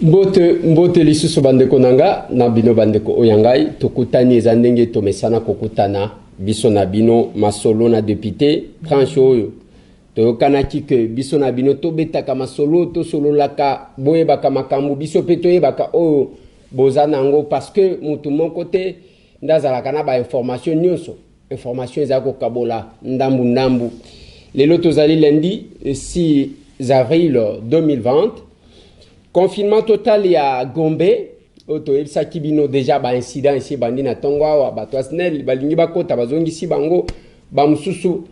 Mbote lisusu bandeko nanga na bino bandeko oyangai tokutani ezandenge tomesana kokutana biso na bino masolo na député tranche oyo toyokanaki ke biso na bino tobetaka masolo to solo laka boyebaka makambo biso pe toyebaka oyo bozana ngo parce que mutu moko te ndazalaka na ba information nyonso information ezako kabola ndambu lelo tozali lundi 6 avril 2020. Confinement total ya Gombe oto elsa kibino déjà ba incident ici bandi na tongwa wa batwasnel balingi bakota bazongisi bango bamususu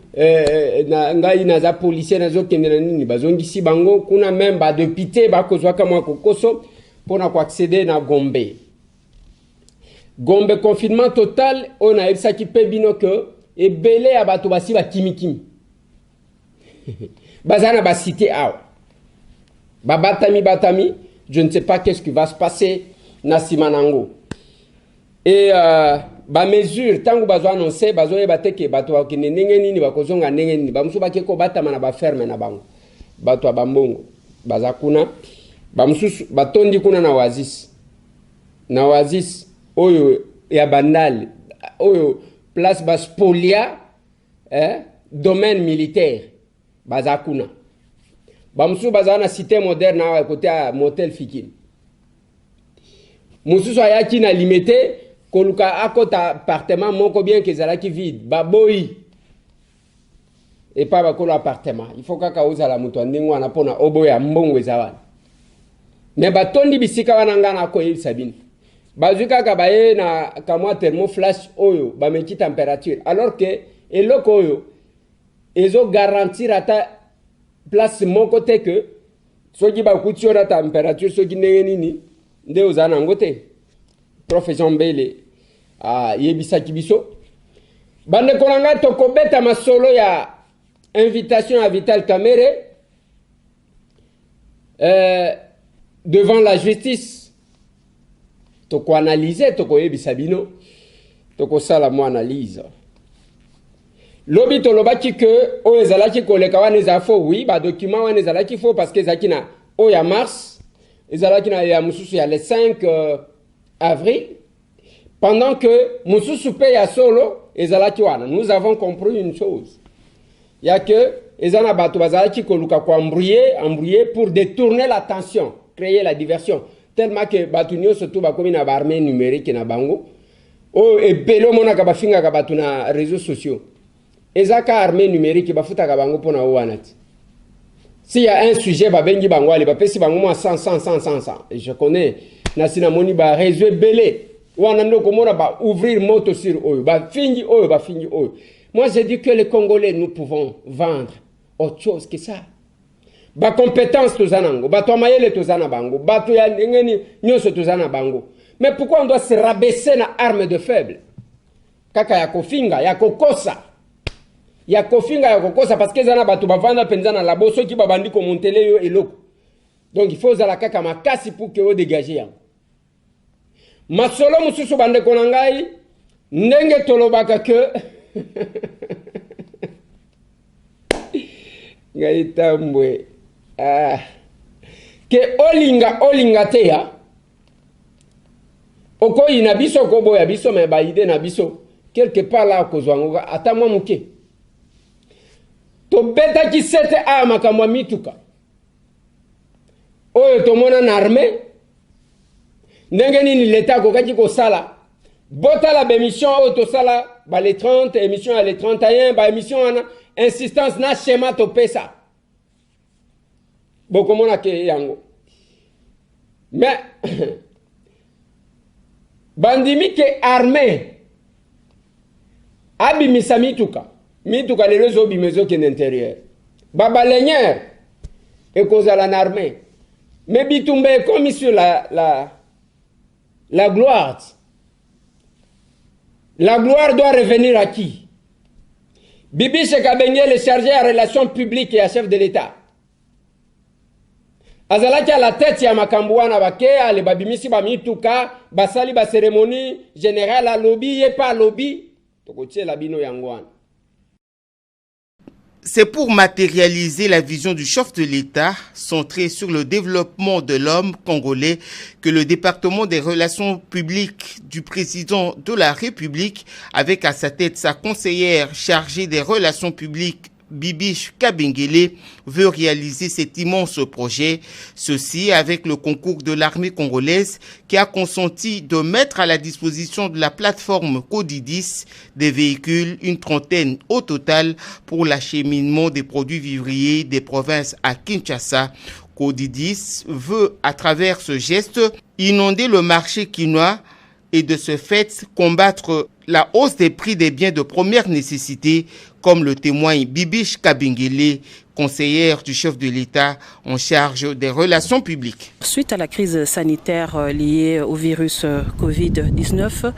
na ngai na za policier na zokendela nini bazongisi bango kuna même ba député bakozwa kama kokoso pona ko accéder na Gombe confinement total on a elsa ki pebino que ebele ya bato basi ba kimikimi bazana ba cité awa Batami, je ne sais pas qu'est-ce qui va se passer na Simanango. Et mesure tant que bazo annoncer bazo yebate ke bato ba kinenge nini bakozonga ndenge nini bamusu bakeko batama na ba ferme na bango. Bato abambongo bazakuna bamusu batondi kuna na Oasis. Na Oasis oyo ya bandal oyo place Baspolia domaine militaire bazakuna. Bamusu bazana cité moderne à côté à motel Fikine. Musu ayaki na limité koluka akota appartement moko bien que zalaki vide baboyi et pas bakolo appartement il faut kaka ozala mutu ndingo wana pona oboya mbongo ezawana mais batondi bisika wana ngana ko il sabine bazuka ka baye na kamwa thermoflash oyo bameki température alors que eloko oyo ezo garantir ata place mon côté que soki ba kuti na température soki ndenge nini nde ozana ngote profession mbele yebisa kibiso bande kolanga to kobeta masolo ya invitation à Vital Kamerhe devant la justice to ko analyser to ko yebisa bino to ko sala mo analyse. Lobi tolobaki que o ezalaki koleka wana ezafo oui ba document wana ezalaki faux parce que ezalaki na o ya mars ezalaki na ya mususu ya le 5 avril pendant que mususu pe ya solo ezalaki wana. Nous avons compris une chose, il y a que ezana bato bazalaki koluka ko embrouiller pour détourner l'attention, créer la diversion tellement que bato nyonso to bakomi na armée numérique na bango o ebelo mona ka bafinga ka bato na réseaux sociaux. Ezaka armée numérique bafuta ka bango pona wanati. S'il y a un sujet babengi bango ali bapesi bango moi 100. Et je connais nasina moni ba réseau belé. Wana ndoko mona ba ouvrir moto sur oyo ba fingi oyo. Moi je dis que les Congolais nous pouvons vendre autre chose que ça. Ba compétence tozanango, ba to mayele tozana bango, ba to ya ngeni nyoso tozana bango. Mais pourquoi on doit se rabaisser na arme de faible? Kaka ya kofinga, ya kokosa. Ya kofinga ya kokosa parce que zana batu bavanda penzana la boso ki babandi ko montele yo eloko. Donc il faut zala kaka makasi pour que o dégager yango. Masolo mususu bande konangai ndenge tolobaka que ngai tambwe que olinga te ya okoyi na biso ko boya biso me ba ide na biso quelque part là kozwango ata mwa muke to beta ki sete a makamwa mituka oyo tomona na armée ndenge nini l'état ko kaki ko sala bota la émission auto sala ba les 30 émission à les 31 ba émission ana insistance na schéma to pesa boko mona ke yango mais bandimi ke armée abi mituka les réseaux bimezo qui l'intérieur baba lenière et cause à l'armée mais bitumbe comme sur la gloire doit revenir à qui? Bibi Sekabenge le chargé à relations publiques et à chef de l'État azalaki à la tête ya makambuana bakea le babimisi ba mituka basali ba cérémonie générale à lobby et pas lobby tokotie la bino yangwana. C'est pour matérialiser la vision du chef de l'État, centrée sur le développement de l'homme congolais, que le département des relations publiques du président de la République, avec à sa tête sa conseillère chargée des relations publiques, Bibiche Kabengele, veut réaliser cet immense projet. Ceci avec le concours de l'armée congolaise qui a consenti de mettre à la disposition de la plateforme Codidis des véhicules, une trentaine au total, pour l'acheminement des produits vivriers des provinces à Kinshasa. Codidis veut, à travers ce geste, inonder le marché quinois et de ce fait combattre la hausse des prix des biens de première nécessité, comme le témoigne Bibiche Kabengele, conseillère du chef de l'État en charge des relations publiques. Suite à la crise sanitaire liée au virus Covid-19,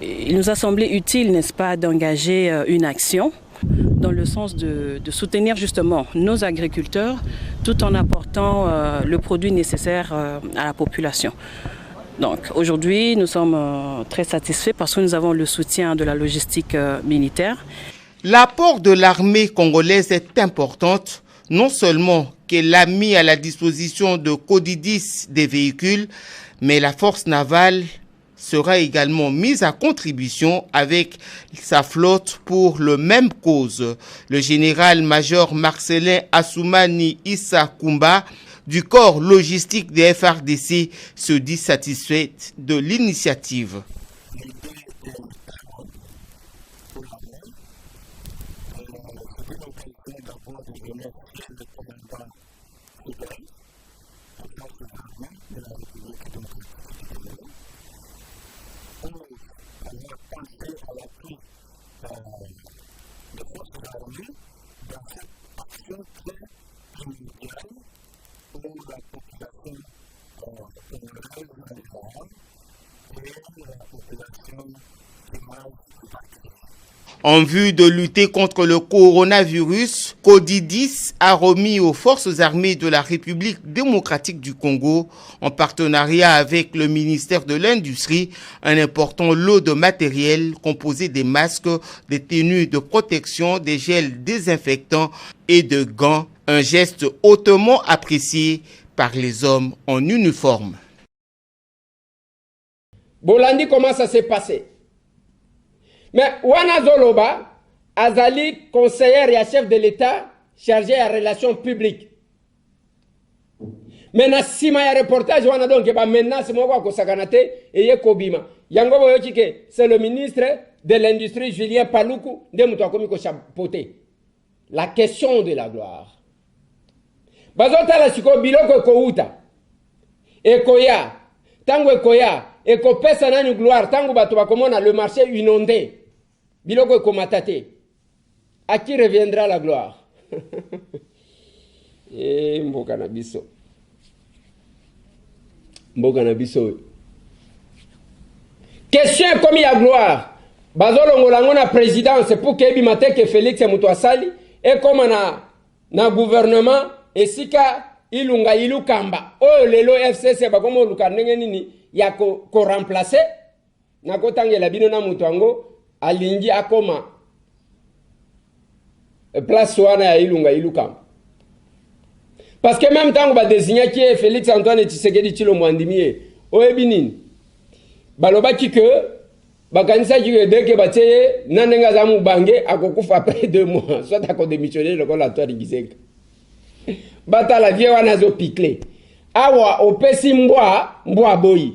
il nous a semblé utile, n'est-ce pas, d'engager une action dans le sens de soutenir justement nos agriculteurs tout en apportant le produit nécessaire à la population. Donc aujourd'hui, nous sommes très satisfaits parce que nous avons le soutien de la logistique militaire. L'apport de l'armée congolaise est important, non seulement qu'elle a mis à la disposition de Codidis des véhicules, mais la force navale sera également mise à contribution avec sa flotte pour le même cause. Le général-major Marcelin Assoumani Issa Koumba du corps logistique des FRDC se dit satisfait de l'initiative. En vue de lutter contre le coronavirus, Codidis a remis aux forces armées de la République démocratique du Congo, en partenariat avec le ministère de l'Industrie, un important lot de matériel composé des masques, des tenues de protection, des gels désinfectants et de gants, un geste hautement apprécié par les hommes en uniforme. Bolandi, comment ça s'est passé? Mais Wana Zoloba, Azali, conseillère et chef de l'État, chargé à relations publiques. Maintenant, si ma reportage, Wana donc, maintenant, c'est moi qui saganate et Yekobima. Yango Boyochike, c'est le ministre de l'Industrie, Julien Paluku, de Moutakomiko Chapoté. La question de la gloire. Bazota la chiko biloko kouta. Ekoya. Tango ekoya. Eko pesa nani gloire. Tango bato bakomona le marché inondé. Biloko ekomatate. À qui reviendra la gloire? Eh, mboka na biso. Mboka na biso. Question comme il y a gloire. Bazolo ngolango na présidence pour que Ebimate que Félix Moutouassali et comme na gouvernement et sika ilunga ilukamba. Oh lelo FCC bakomo lukandenge nini ya ko remplacer na kotangela bino na mutuango alingi akoma place wana ya ilunga ilukamba. Parce que même temps ba désigner qui est Félix Antoine Tshisekedi Tshilombo Andimie oyebinini balobaki que bakanisa ki deke bateye nanenga za mubange akokufa après 2 mois soit ako démissionner le collatoire Giseka bata la vie wana zo piklé awa opesi mbwa boyi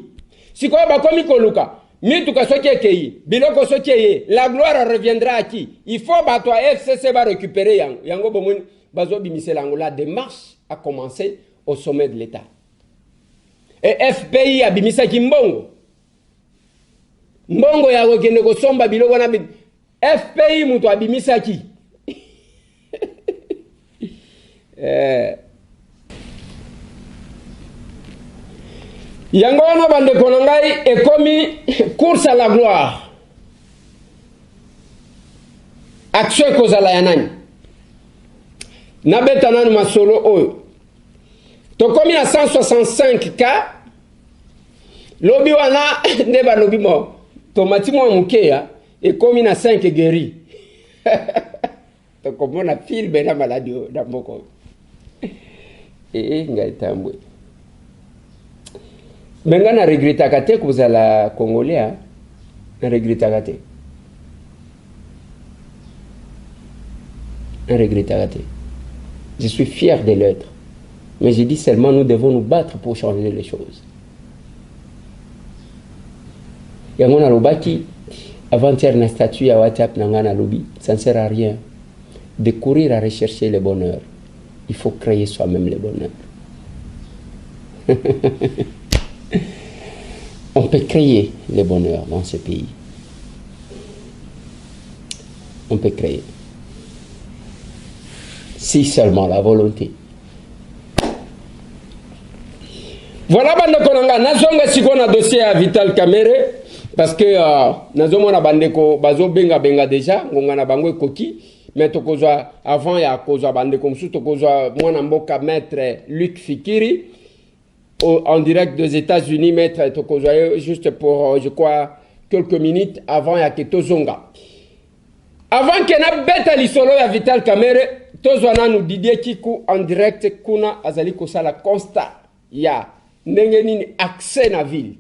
sikoyo bakomi koluka mituka soki ekei biloko soki eye la gloire reviendra à qui? Il faut bato FCC va récupérer yango bomoni bazo bimisela yango. La démarche a commencé au sommet de l'État et FPI a bimisaki mbongo ya kokende kosomba biloko na FPI mutu abimisaki yango wana bandeko na ngai ekomi course à la gloire. Action ekozala ya nani? Nabeta nanu masolo oyo tokomi na 165 cas lobi wana nde balobi mo tomati mwa mukeya ekomi na 5 guéri. Comme on a filmé la maladie dans mon corps. Et il y a été un bruit. Mais on a regretté à côté que vous allez à Congolais. On a regretté à côté. On a regretté à côté. Je suis fier de l'être. Mais je dis seulement nous devons nous battre pour changer les choses. Il y a un lobaki avant-hier un statut à WhatsApp dans lobby. Ça ne sert à rien de courir à rechercher le bonheur. Il faut créer soi-même le bonheur. On peut créer le bonheur dans ce pays. On peut créer. Si seulement la volonté. Voilà, bande konanga, nazonga sikona dossier à Vital Kamerhe parce que nazomona bandeko bazo benga déjà ngonga na bango ekoki mais tokozwa avant ya kozwa bandeko musu tokozwa mwana mboka maître Luc Fikiri en direct des États-Unis maître tokozwa juste pour je crois quelques minutes avant ya ketozonga avant que na beta lisolo ya Vital Kamerhe tozwa nanu Didier Kiku en direct kuna azali kosala constat ya ndenge nini accès na ville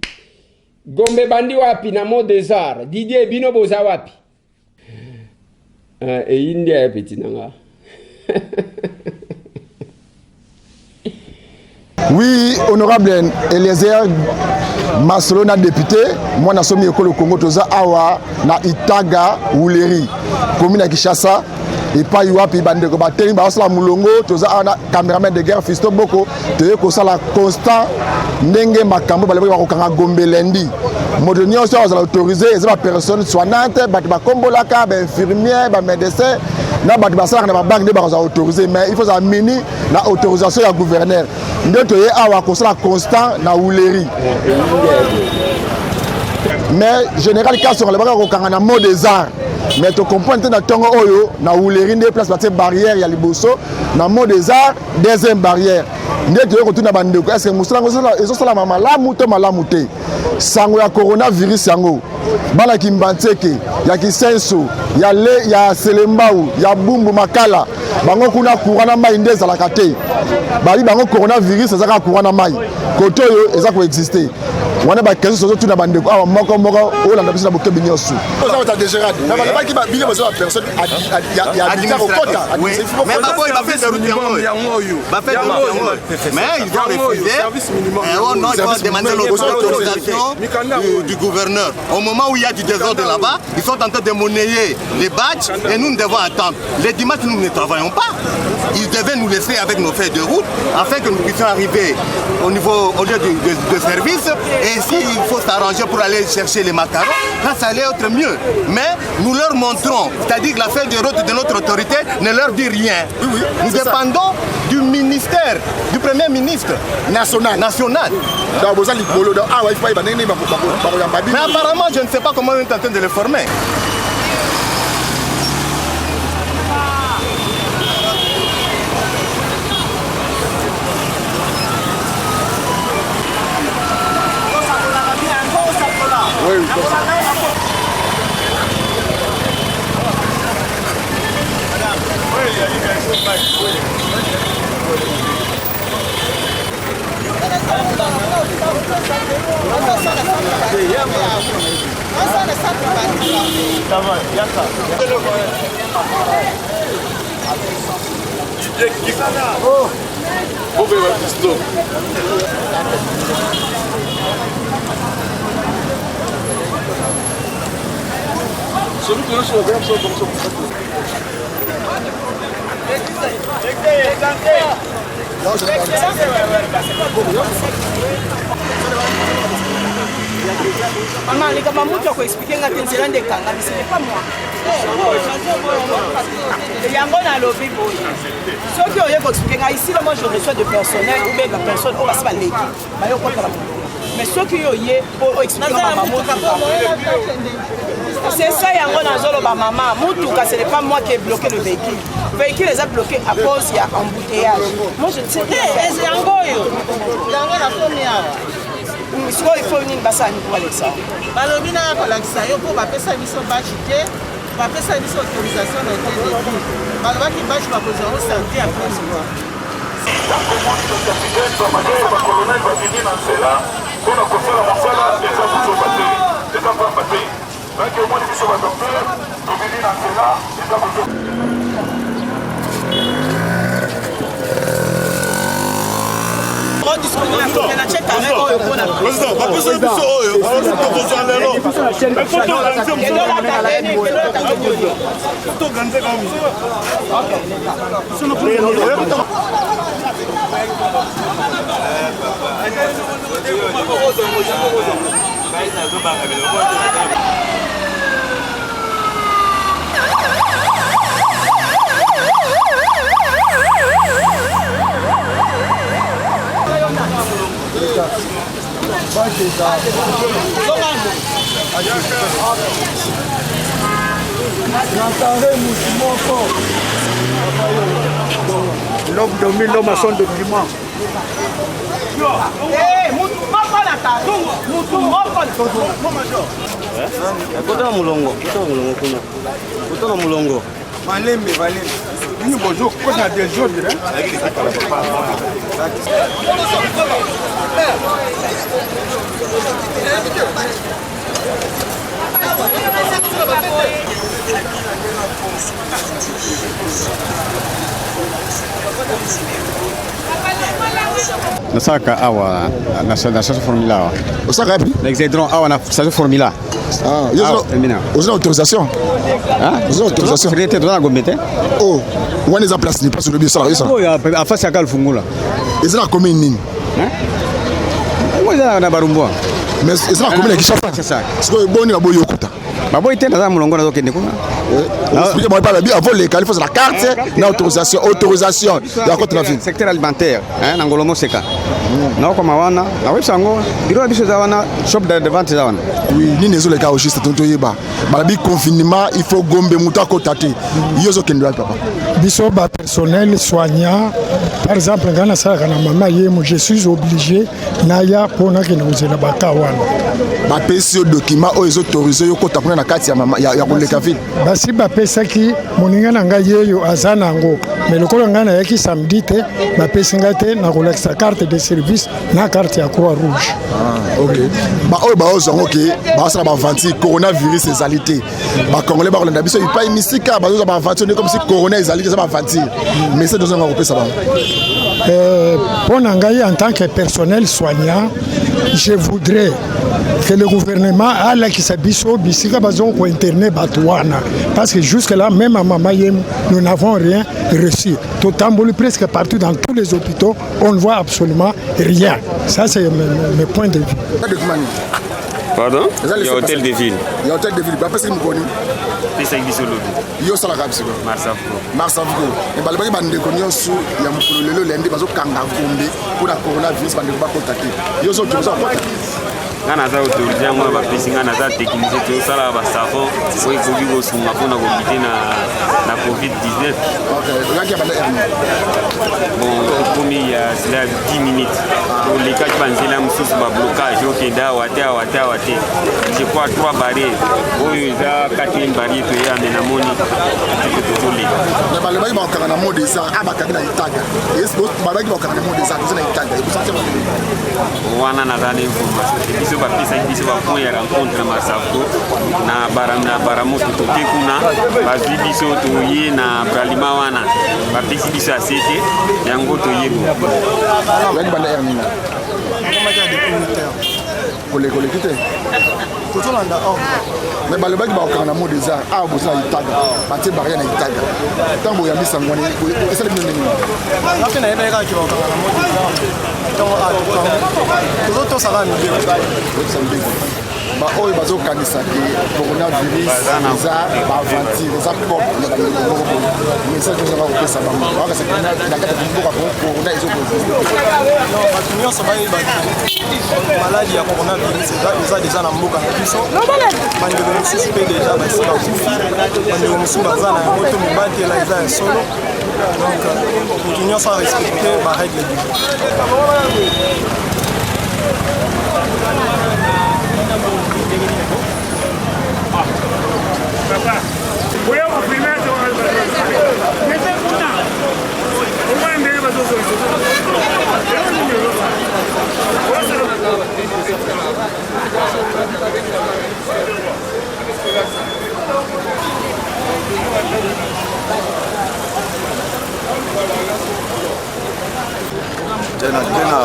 Gombe bandi wapi na mot des arts Didier bino boza wapi et India petit nanga. Oui, honorable Eliezer Masolona député, moi na somi ekolo Congo toza awa na Itaga Wuleri, commune ya Kinshasa. Et pas yuapi bandeko bateli ba osala mulongo toza ana cameraman de guerre Fisto Boko toye ko sala constant ndenge makambo baleba ko kanga Gombe lendi modernio so azala autorisé et ba personne soignante ba kombolaka ba infirmier ba médecin na ba sala na ba banque de ba autorisé mais il faut ça mini la autorisation ya gouverneur nde toye awa ko sala constant na Wuleri mais général Kassor le ba ko kanga na mot des arts. Mais tu comprends que dans Oyo, na Wuleri des places de barrière, il y a les bosso, dans mot des arts, deuxième barrière. N'est tu retournes à Bandeko. Est-ce que Moussala ils sont la maman la mouté malamouté. Sango ya coronavirus sango. Bala Kimbanteke, ya Kisenso, ya le ya Selembao, ya Bumbu Makala. Bango kuna courant mai ndeza la kate. Bali bango coronavirus ezaka courant mai. Koto yo ezaka exister. Wana ba kezo sozo tuna bandeko awa moko o landa bisina bokebi nyosu. Ça va déjà na ba ki ba bile besoin personne ya kota. Mais babo il va faire des routes yango. Ba faire mais ils ont refusé. Et on a demandé l'autorisation du gouverneur. Au moment où il y a du désordre là-bas, ils sont en train de monnayer les badges et nous devons attendre. Les dimanches nous ne travaillons pas. Ils devaient nous laisser avec nos feuilles de route afin que nous puissions arriver au lieu de service. Et s'il faut s'arranger pour aller chercher les macarons, là ça allait être mieux. Mais nous leur montrons, c'est-à-dire que la feuille de route de notre autorité ne leur dit rien. Oui, nous dépendons du ministère, du Premier ministre national. Mais apparemment, je ne sais pas comment on est en train de les former. Oui, Celui qui est sur le verbe, c'est comme ça. Maman, les gars, maman, tu as expliqué que tu es des kangas, mais ce n'est pas moi. Il y a un bon à l'objet. Ceux qui ont expliqué ici, moi je reçois de personnel ou bien de personnes, on va se faire l'équipe. Mais ceux qui ont expliqué à maman, c'est ça, il y a un zolo maman. Moutouka, ce n'est pas moi qui ai bloqué le véhicule. Le véhicule les a bloqués à cause il y a embouteillage. Moi je ne sais pas. C'est un goyo. Il faut une basse à nous pour Alexandre. Balobina kolakisa yo po bapesa biso bachite bapesa biso autorisation na te de ville balobaki bashi bakozwa ngo santé après soir bakolonel babimi na nzela mpona kosala mosala eza kozoba te eza pamba te banki omoni biso badokter tobimi na nzela eza kozoba L'homme domine, l'homme a son document. Kutana mulongo kuna. Kutana mulongo. Malembe. Ni bonjour, on a des jours là. Nasaka awa na sasa formula. Osaka yapi? L'exedron awa na sasa formula. Ah, vous avez autorisation? Hein? Vous avez autorisation? Secrétaire de la gomete. Oh, on est en place, ni pas sur le bio ça. Oh, a face à Kalfungula. Ils sont commune nini? Hein? Moi na barumbo. Mais ils sont commune qui chafa. C'est ça. Parce que bon ni aboyo kuta. Baboy tena za mulongo na dokende kuna. Expliquez-moi pas bien avant les califos la carte, na autorisation ya côté la ville. Secteur alimentaire, hein, na ngolomo seka. Na kwa mawana, na wesango, biro biso za wana shop de vente za wana. Oui, ni nezo le cas au juste tonto yeba. Balabi confinement, il faut gombe muta ko tate. Yozo kendo papa. Biso ba personnel soignant, par exemple ngana sala kana mama yemo, je suis obligé na ya pona ke nozela baka wana. Ba pesi document o les autorisé yo kota kuna na kati ya mama ya koleka ville. Basi ba pesaki moninga na ngai yeyo azana ngo. Mais le kolo ngana yaki samedi te ba pesi ngate na koleksa carte de service na carte ya Croix Rouge. Ah, OK. Ba o ba ozo OK, ba sala ba venti coronavirus ezalité. Ba congolais ba kolanda biso ipa misika ba ozo ba venti comme si corona ezalité ça ba venti. Mais c'est dans un groupe ça ba. Pour Nangaï en tant que personnel soignant, je voudrais que le gouvernement a la qui s'abisso bisika bazo ko internet batouana parce que jusque là même à Mamayem nous n'avons rien reçu. Tout tambouli presque partout dans tous les hôpitaux on ne voit absolument rien. Ça c'est mes points de vue. Pardon? Il y a hôtel de ville. Il y a hôtel de ville. Pas parce que me connais. C'est ça Yo sala kabisa. Marsafuko. Et balabaki bande konyosu ya mukulu lelo lende bazo kanga kombe pour la coronavirus bande ba contacter. Yo so tu so quoi? Ngana za autorisé moi ba pesi ngana za technicien to sala ba savon ko ikoki ko suma pona ko bité na COVID-19. OK, là qui a bande bon comme il y a 10 minutes. Pour les cas banzela mususu ba blocage OK wate. Je crois 3 barrières. Oyo za 4e barrière to ya menamoni tutole. Na balabaki ba kanga na mode ça abaka na itaga. Est-ce que balabaki ba kanga na mode ça na itaga. Vous sentez wana na dale information. Biso ba pesa biso ba point ya rencontre na Masako na baramoto to tekuna ba biso to ye na bralima wana ba pesi biso asete yango to yebo. Yani banda Ernina. Kole kite. Tozolanda or. Mais balabaki ba kanga na mode ça bosa itaga. Batie barrière na itaga. Tambo ya misa ngwani esale bino nini. Ngapi na yeba ki ba kanga na mode ça. Donc tout ça va nous dire. Ba oyo bazo kanisa ki coronavirus za ba aventure za pop ya ba ngoko. Message zo ba ko pesa ba. Wa ka se kana na kata kumbuka ko corona izo ko. Non, ba tunyo so ba ba. Maladie ya coronavirus eza déjà na mboka na biso. Ba ndeko suspect déjà ba sika kufi. Ba ndeko musuba za na moto mibati la eza ya solo. Donc tunyo so respecter ba règle du jeu. Papa.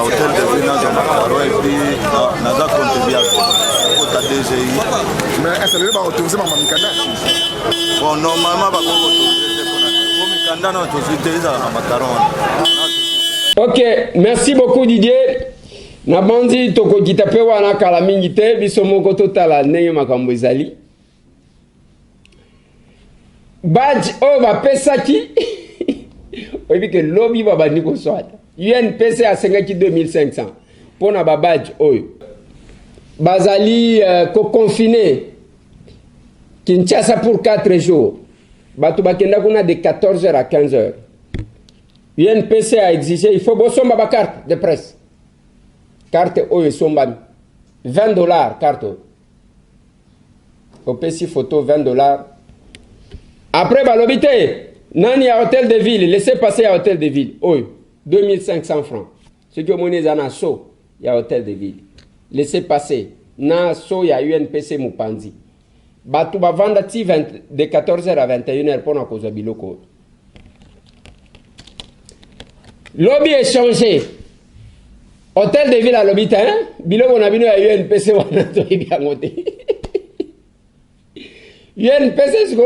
hôtel de ville dans Makaro et puis naza contribué à kota DGI. Mais est-ce que va autoriser ma mikanda? Bon, normalement, ba ko autoriser pour mikanda na autoriser à Makaro. Ok, merci beaucoup Didier. Na bandi toko kitape wana kala mingi te biso moko totala ndenge makambo ezali. Badge o ba pesaki. Oyebi que lobby ba bandi ko swata. UNPC a 2500 pour na ba badge oyo. Bazali ko confiné Kinshasa pour 4 jours. Bato bakenda kuna de 14h à 15h. UNPC a exigé, il faut bosomba ba carte de presse. Carte oyo sombami. $20 carte. Opesi photo $20. Après balobité, nani à hôtel de ville, laissez passer à hôtel de ville. Oyo 2500 francs. Ce que monnaie zana so, il y a hôtel de ville. Laissez passer. Na so ya UNPC Mupanzi. Batu ba vanda ti de 14h à 21h pour na koza biloko. Lobby échangé. Hôtel de ville à lobby hein? Biloko na bino ya UNPC wana to bien ngote. UNPC siko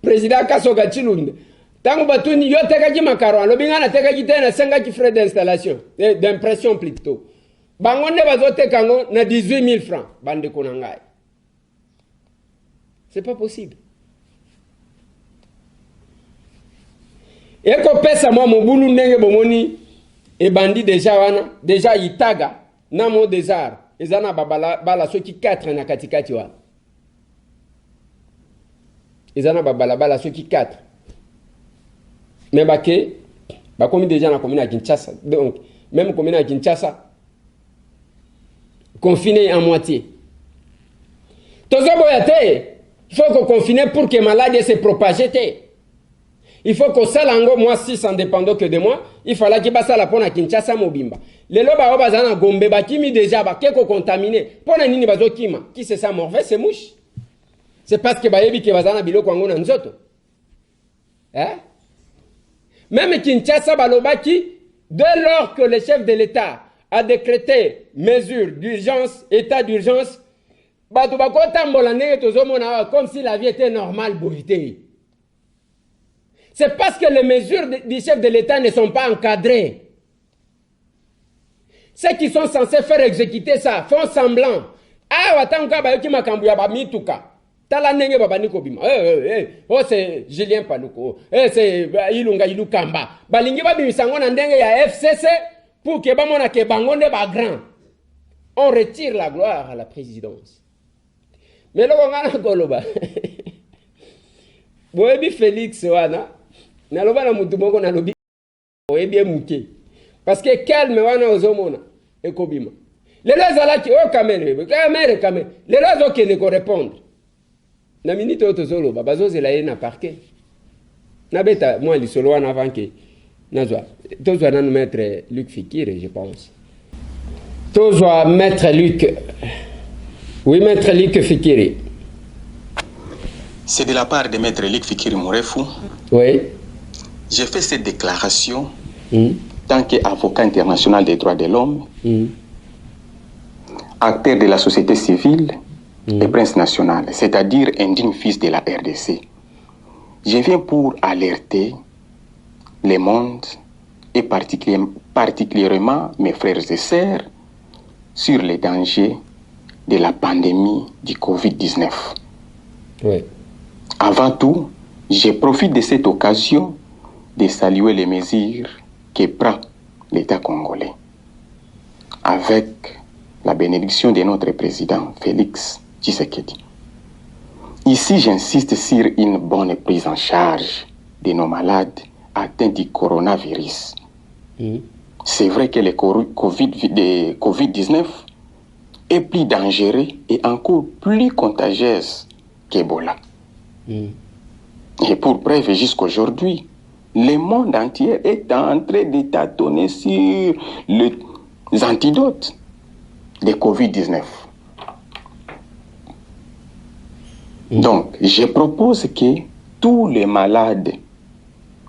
président Kasoga Chilunde. Tango batuni yo tekaki makaro lobby ngana tekaki tena sengaki frais d'installation d'impression plutôt. Bangonde bazote kango na 18 000 francs bande konangai. C'est pas possible. Et ko pesa moi mobulu ndenge bomoni e bandi déjà wana déjà itaga na mo des arts ezana bala soki 4 na katikati wana. Ezana bala soki 4. Mais baké ba komi déjà na commune à Kinshasa. Donc même commune à Kinshasa confiné en moitié. Tozoboyate, il faut qu'on confine pour que la maladie se propage. Il faut que ça lango moi 6 indépendant que de moi, il fallait qu'il passe la pona à Kinshasa mobimba. Les loba obazana gombe bakimi déjà ba keko contaminé. Pona nini bazokima, qui c'est ça mauvais c'est mouche. C'est parce que bayebi ke bazana biloko ngona nzoto. Hein? Même Kinshasa balobaki dès lors que le chef de l'État a décrété mesure d'urgence, état d'urgence, comme si la vie était normale. C'est parce que les mesures du chef de l'État ne sont pas encadrées. Ceux qui sont censés faire exécuter ça font semblant. Ah, oh, c'est Julien Paluko. C'est Ilunga Ilukamba. Balingi babimisango na ndenge ya FCC pour que bamona ke bangonde ba grand. On retire la gloire à la présidence. Mais là, on a un goloba. Boebi Félix wana. Naloba na mutu moko na lobi. Boebi muke. Parce que calme wana ozomona ekobima. Les lois alaki o kamere, les lois ok ne ko répondre. Na minute otozolo bazo zela na parquet. Na beta moi lisolo wana avant que nazwa. Tozwa na maître Luc Fikire, je pense. Tozwa maître Luc. Oui, maître Luc Fikiri. C'est de la part de maître Luc Fikiri Mourefou. Oui. J'ai fait cette déclaration tant qu'avocat international des droits de l'homme, acteur de la société civile et prince national, c'est-à-dire un digne fils de la RDC. Je viens pour alerter le monde et particulièrement mes frères et sœurs sur les dangers de la pandémie du Covid-19. Oui. Avant tout, je profite de cette occasion de saluer les mesures que prend l'État congolais. Avec la bénédiction de notre président Félix Tshisekedi. Ici, j'insiste sur une bonne prise en charge de nos malades atteints du coronavirus. C'est vrai que le Covid-19 est plus dangereux et encore plus contagieuse qu'Ebola. Et pour preuve, jusqu'aujourd'hui, le monde entier est en train de tâtonner sur les antidotes de Covid-19. Donc, je propose que tous les malades,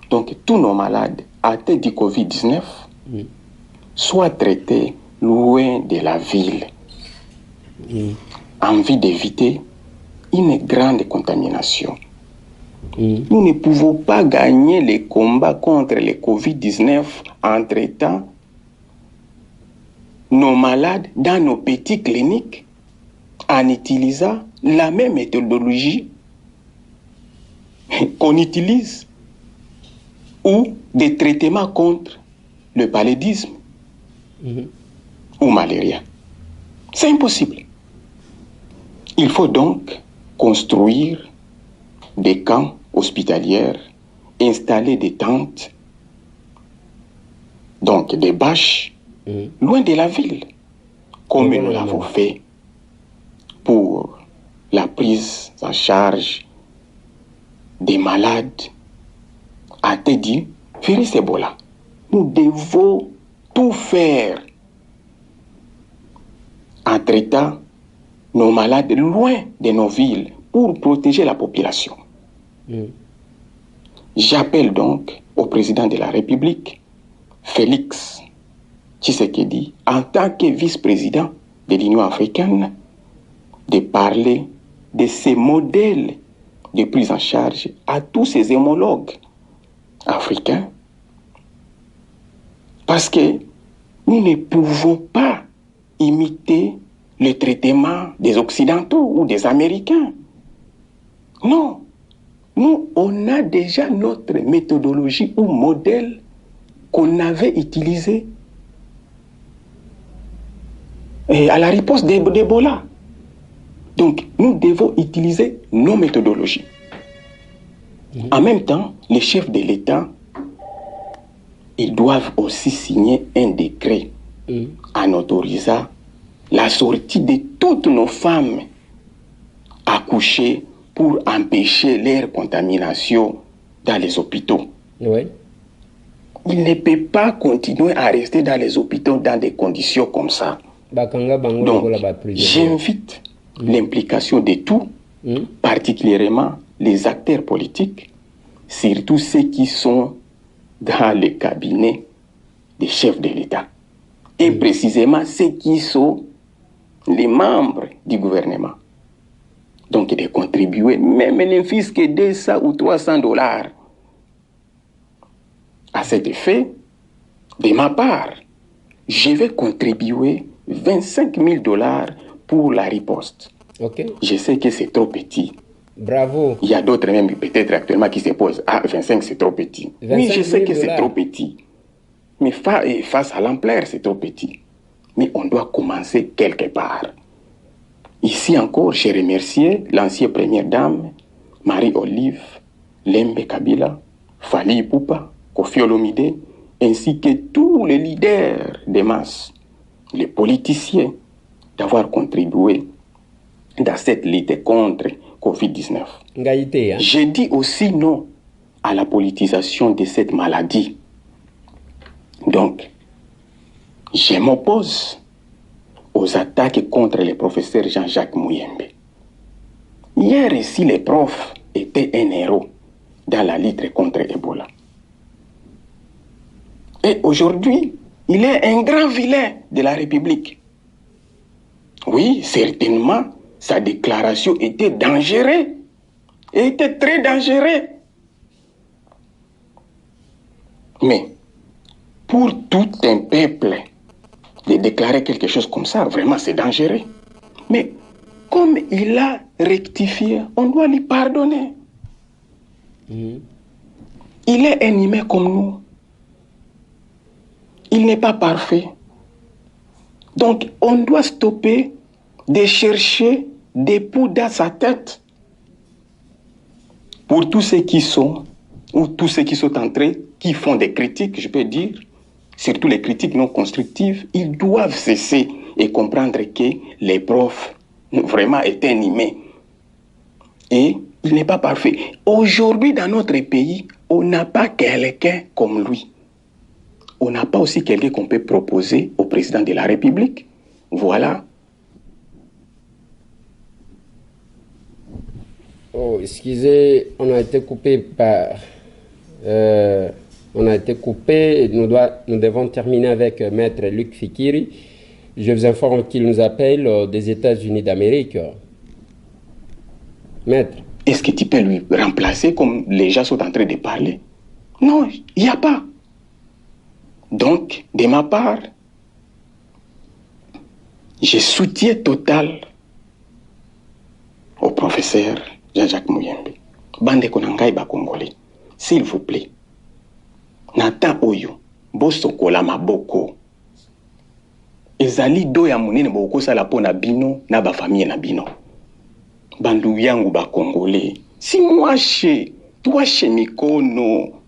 donc tous nos malades atteints du Covid-19, soient traités loin de la ville, en vue d'éviter une grande contamination. Nous ne pouvons pas gagner les combats contre le Covid-19 en traitant nos malades dans nos petites cliniques en utilisant la même méthodologie qu'on utilise ou des traitements contre le paludisme ou malaria. C'est impossible. Il faut donc construire des camps hospitaliers, installer des tentes, donc des bâches, loin de la ville, comme nous l'avons fait pour la prise en charge des malades atteints du virus Ebola. Nous devons tout faire en traitant nos malades loin de nos villes pour protéger la population. J'appelle donc au président de la République, Félix Tshisekedi, en tant que vice-président de l'Union africaine, de parler de ces modèles de prise en charge à tous ses homologues africains, parce que nous ne pouvons pas imiter le traitement des Occidentaux ou des Américains. Non, nous, on a déjà notre méthodologie ou modèle qu'on avait utilisé à la riposte d'Ebola. Donc, nous devons utiliser nos méthodologies. En même temps, les chefs de l'État, ils doivent aussi signer un décret en autorisant la sortie de toutes nos femmes accouchées pour empêcher leur contamination dans les hôpitaux. Oui. Il ne peut pas continuer à rester dans les hôpitaux dans des conditions comme ça. Donc, j'invite l'implication de tous, particulièrement les acteurs politiques, surtout ceux qui sont dans le cabinet des chefs de l'État. Et précisément ceux qui sont les membres du gouvernement. Donc de contribuer, même ne fût-ce que 200 ou 300 dollars. À cet effet, de ma part, je vais contribuer 25 000 dollars pour la riposte. Je sais que c'est trop petit. Bravo. Il y a d'autres même peut-être actuellement qui se posent. Ah, 25 c'est trop petit. Oui, je sais que c'est trop petit. Mais face à l'ampleur, c'est trop petit. Mais on doit commencer quelque part. Ici encore, j'ai remercié l'ancienne première dame, Marie-Olive Lembe Kabila, Fally Ipupa, Koffi Olomide, ainsi que tous les leaders des masses, les politiciens, d'avoir contribué dans cette lutte contre Covid-19. J'ai dit aussi non à la politisation de cette maladie. Donc, je m'oppose aux attaques contre le professeur Jean-Jacques Muyembe. Hier ici, les profs étaient un héros dans la lutte contre Ebola. Et aujourd'hui, il est un grand vilain de la République. Oui, certainement, sa déclaration était dangereuse. Elle était très dangereuse. Mais, pour tout un peuple, de déclarer quelque chose comme ça, vraiment c'est dangereux. Mais comme il a rectifié, on doit lui pardonner. Il est un humain comme nous. Il n'est pas parfait. Donc on doit stopper de chercher des poux dans sa tête. Pour tous ceux qui sont, ou tous ceux qui sont entrés, qui font des critiques, je peux dire, surtout les critiques non constructives, ils doivent cesser et comprendre que les profs vraiment étaient animés. Et il n'est pas parfait. Aujourd'hui, dans notre pays, on n'a pas quelqu'un comme lui. On n'a pas aussi quelqu'un qu'on peut proposer au président de la République. Voilà. Oh, excusez, on a été coupé par On a été coupé. Nous devons terminer avec Maître Luc Fikiri. Je vous informe qu'il nous appelle des États-Unis d'Amérique. Maître. Est-ce que tu peux lui remplacer comme les gens sont en train de parler? Non, il n'y a pas. Donc, de ma part, je soutiens total au professeur Jean-Jacques Muyembe. Bande konangai ba Congolais. S'il vous plaît. Nata oyo. Bosokola maboko. Ezali do ya munene boko sala pona bino na ba famille na bino. Bandu yangu ba Congolais. Si mwashe, tuwashe mikono.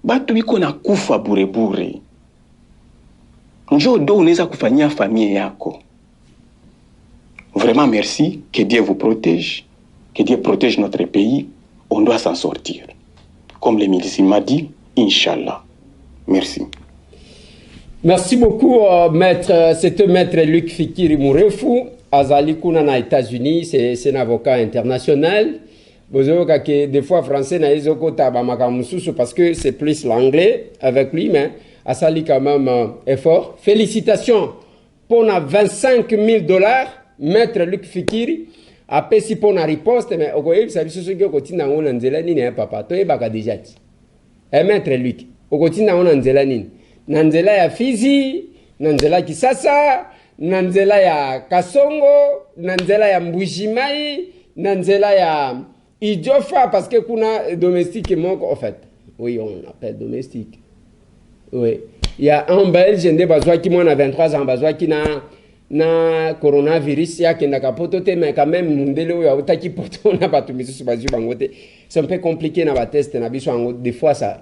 Batu biko na kufa burebure. Njoo do unaweza kufanyia famille yako. Vraiment merci, que Dieu vous protège, que Dieu protège notre pays, on doit s'en sortir. Comme le médecin m'a dit, Inch'Allah. Merci. Merci beaucoup, maître. C'était maître Luc Fikiri Murefu, Azali Kuna na États-Unis, c'est un avocat international. Des fois, français na izokota ba makamususu parce que c'est plus l'anglais avec lui, mais Azali quand même effort. Félicitations pour na $25,000. Maître Luc Fikiri a pesi pour la riposte, mais au Koyeb, ça veut dire que Kotina on a nzelani ne papa, toi baka déjà. Maître Luc, au Kotina on a nzelani. Nanzela ya Fizi, nanzela Kisasa, nanzela ya Kasongo, nanzela ya Mbujimai, nanzela ya Idjofa, parce que kuna domestique manque en fait. Oui, on appelle domestique. Oui. Il y a un Belge, un besoin qui m'en a 23 ans, besoin qui n'a na coronavirus ya kenda kapoto te mais quand même mundele oyo utaki poto na batu misusu bazu bangote c'est un peu compliqué na ba test na biso ngo des fois ça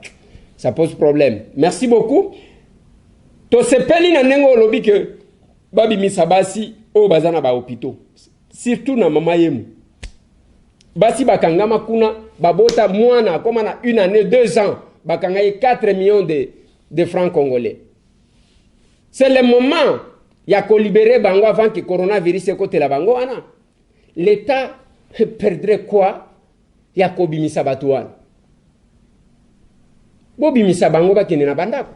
pose problème. Merci beaucoup. To sepeli na nengo lobi que babi misabasi o bazana ba hôpitaux surtout na mama yemu basi bakangama kuna babota mwana comme na 1 année 2 ans bakangaye 4 millions de francs congolais. C'est le moment il y a qu'à libérer Bango avant que le coronavirus se côté la Bango. L'État perdrait quoi? Il y a qu'à bimisa batouan. Bo bimisa Bango ba kene na bandako.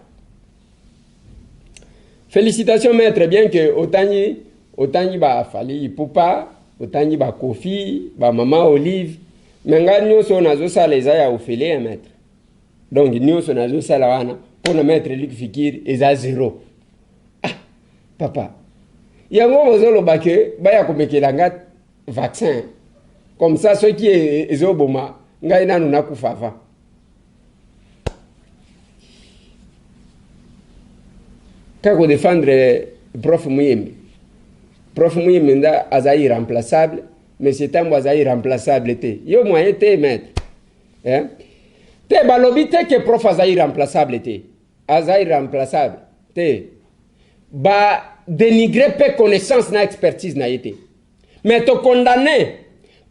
Félicitations maître, bien que otani ba Fali Poupa, otani ba Kofi, ba Mama Olive, menga nyonso nazo sala eza ya ofele maître. Donc nyonso nazo sala wana pour le maître Luc Fikiri eza 0. Papa, il y a un moment où baya komekela nga vaccin. Comme ça, ceux qui est oboma, nga ina nuna kufafa. Kako défendre prof Muyembe. Prof Muyembe nda aza irremplaçable, mais c'est un aza irremplaçable te. Yo moyen te maître. Hein? Te balobi te que prof aza irremplaçable te. Aza irremplaçable te. Ba dénigrer peu connaissance na expertise na été. Mais te condamner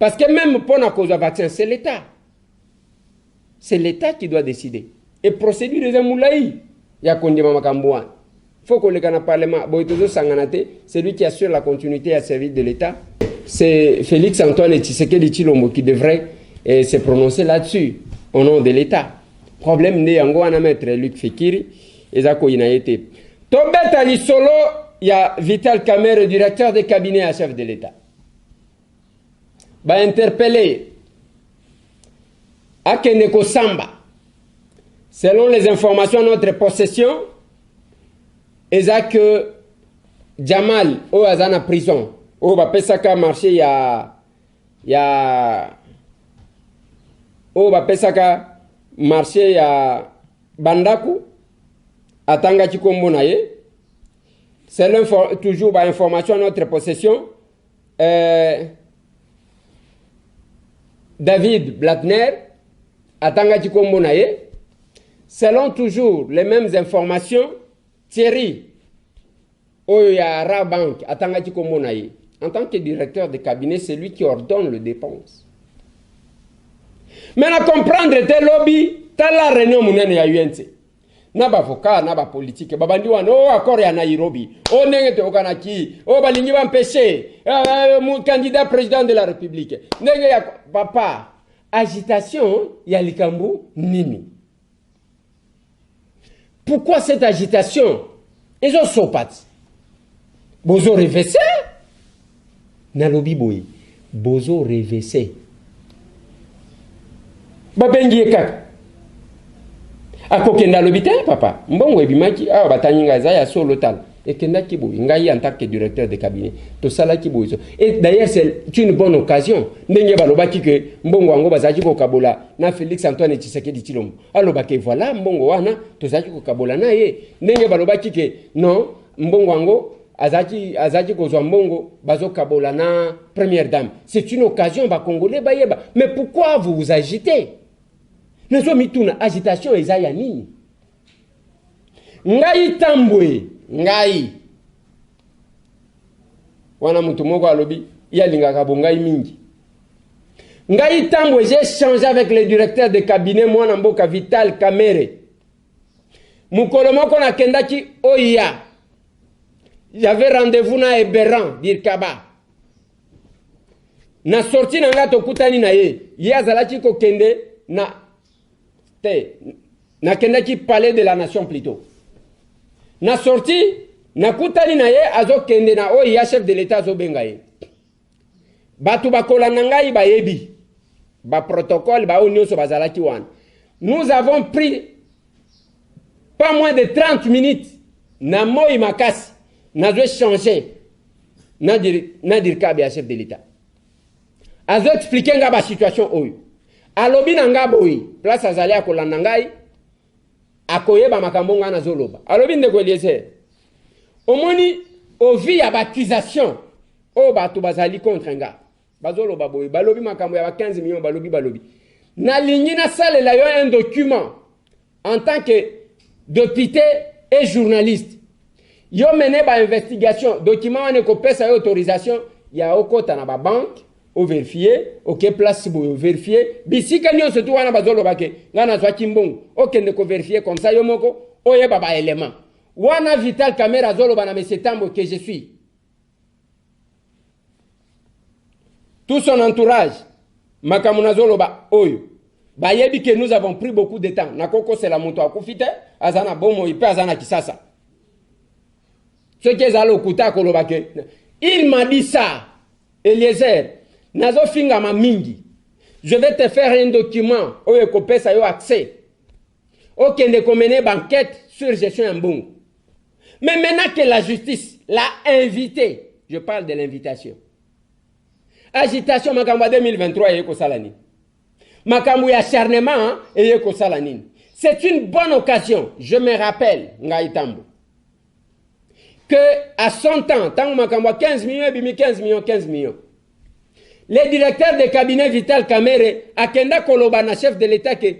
parce que même pour la cause de vaccin, c'est l'État. C'est l'État qui doit décider. Et procédure des amoulaï. Il y a Kondima Makambouan. Il faut que le Parlement, Boitozo Sanganate, c'est lui qui assure la continuité à service de l'État. C'est Félix Antoine Tshisekedi Tshilombo qui devrait se prononcer là-dessus, au nom de l'État. Problème n'est en à mettre Luc Fikiri et Zako Inaïté. Tombet Ali Solo, il y a Vital Kamer, directeur de cabinet à chef de l'État. Va interpeller Akeneko Samba. Selon les informations à notre possession, Ezak Jamal au Azana prison, au Bapesaka marché au Bapesaka marché Bandaku, Atanga Chikombo naye. Selon toujours information à notre possession, David Blatner, Atanga Chikombo naye. Selon toujours les mêmes informations, Thierry Oya Rabank, Atanga Chikombo naye. En tant que directeur de cabinet, c'est lui qui ordonne les dépenses. Maintenant, comprendre tes lobbies, t'as la réunion mounene ya UNC. Naba avocat, naba politique, babandi wana, oh accord ya Nairobi, oh nenge te okanaki, oh balingi ba empêcher, mon candidat président de la République. Nenge ya papa, agitation ya likambu nini. Pourquoi cette agitation? Ils ont sopat. Bozo revessé. Nalobi boy. Bozo revessé. Babengi ekaka. Akokenda lobité papa. Mbongo ebimaki ah batanyinga zaya solo tal. Et kenda kibo ngai en tant que directeur de cabinet to sala kibo. Et d'ailleurs c'est une bonne occasion ndenge balobaki que mbongo wango bazaki ko kabola na Félix Antoine Tshisekedi Tshilombo alobaki voilà mbongo wana to zaki ko kabola na ye ndenge balobaki que non mbongo wango azaki ko zwa mbongo bazo kabola na première dame. C'est une occasion ba congolais bayeba. Mais pourquoi vous vous agitez? Nous sommes mituna agitation ezaya nini? Ngai tambwe ngai wana mutu moko alobi yalingaka bongai mingi ngai tambwe. J'ai échangé avec le directeur de cabinet mwana mboka Vital Kamerhe mukolo moko nakendaki oya. J'avais rendez-vous na Eberan Birkaba na sorti nanga tokutani na ye azalaki ko kende na kendaki palais de la nation plutôt. Na sorti na kutani na ye azo kende na oya chef de l'état zo benga ye. Batu bakola nangai ba yebi. Ba protocole ba onyoso bazalaki wana. Nous avons pris pas moins de 30 minutes na moi makasi na zo changer na dirka ba chef de l'état. Azo expliquer nga ba situation oyo. Alobi nanga boyi place azali akola nangai akoyeba makambo ngana zoloba. Alobi ndeko Eliezer. Omoni ovi ya accusation o batu bazali contre nga. Bazoloba boyi balobi makambo ya 15 millions balobi. Na lingi na sale la yo un document en tant que député et journaliste. Yo mené ba investigation, document wane ko pesa yo autorisation ya okota na ba banque o vérifier, OK place bo vérifier, bisika nyo surtout wana bazoloba ke ngana zwa kimbongo, OK ndeko vérifier comme ça yo moko oyeba ba élément. Wana Vital Kamerhe zoloba na monsieur Tambo que je suis. Tout son entourage makamuna zoloba oyo. Bayebi que nous avons pris beaucoup de temps. Nakoko c'est la moto akufite, azana bomo ipe azana kisasa. Ce qui est allé au Kouta Kolobake. Il m'a dit ça, Eliezer, nazo finga ma mingi. Je vais te faire un document où il y a accès. Ok, ne commencer banquette sur gestion en bon. Mais maintenant que la justice l'a invité, je parle de l'invitation. Agitation makambo 2023 et Kosalani. Makambo acharnement et Kosalani. C'est une bonne occasion, je me rappelle, Ngaïtambo, que à son temps, tant que 15 millions, le directeur de cabinet Vital Kamerhe a kenda kolobana chef de l'État qui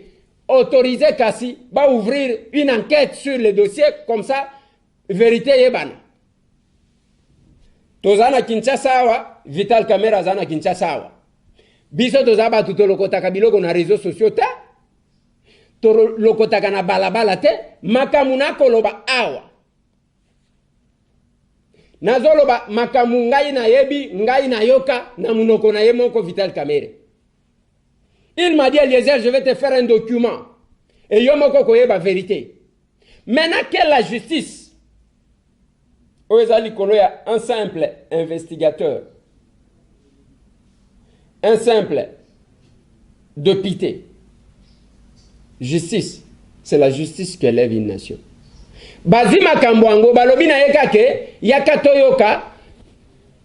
autorisé Kassi va ouvrir une enquête sur le dossier comme ça, vérité yebana. Tozana Kinshasa wa Vital Kamerhe zana Kinshasa wa. Biso tozaba tutolokota kabiloko na réseaux sociaux ta. Toro lokota kana balabala te makamuna koloba awa. Nazoloba makamu ngai na yebi, ngai na yoka, na munoko na yemoko Vital Kamerhe. Il m'a dit, Eliezer, je vais te faire un document. Et yomoko koyeba vérité. Maintenant que la justice, Oezali Koloya, un simple investigateur, un simple député. Justice, c'est la justice qui élève une nation. Bazima Kambwango, balobi na yeka ke, yaka toyoka,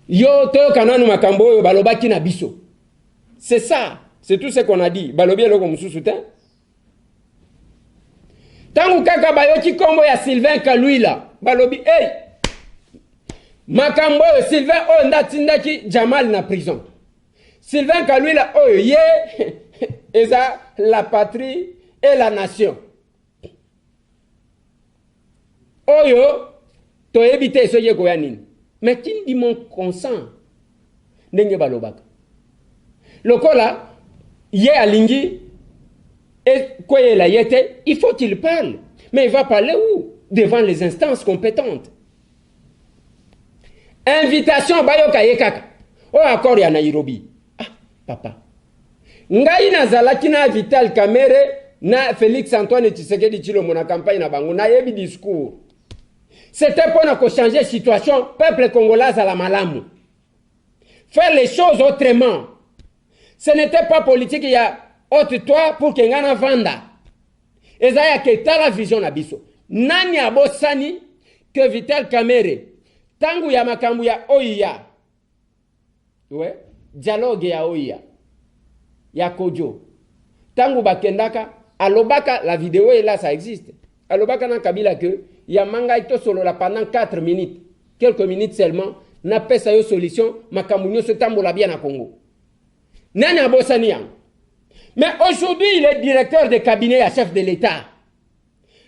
yo toyoka nanu makambo yo balobaki na biso. C'est ça, c'est tout ce qu'on a dit. Balobi eloko mususu te. Tangu kaka bayoki kombo ya Sylvain Kaluila, balobi, hey, makambo yo Sylvain o ndatindaki Jamal na prison. Sylvain Kaluila oyo ye, eza la patrie et la nation. Oyo, to éviter ce yego yanine. Mais qui dit mon consent? Nenge balobaka. Lokola, ye alingi, et quoi la yete, il faut qu'il parle. Mais il va parler où? Devant les instances compétentes. Invitation bayoka yekaka. O accord ya Nairobi. Ah, papa. Ngai nazalaki na Vital Kamerhe na Félix Antoine Tshisekedi Tshilombo na campagne na bango na yebi discours. C'était pour nous changer la situation, peuple congolais à la malamu. Faire les choses autrement. Ce n'était pas politique, il y a autre toi pour qu'il y ait un vanda. Et ça y a que la vision na biso. Nani abosani que Vital Kamerhe tangu ya makambu ya oya. Ouais, dialogue ya oya. Ya kojo. Tangu bakendaka alobaka la vidéo est là, ça existe. Alobaka na Kabila que ya manga ito solo la pendant 4 minutes. Quelques minutes seulement na pesa yo solution makambu nyo se tambola bien na Congo. Nani abosani yang. Mais aujourd'hui, il est directeur de cabinet à chef de l'État.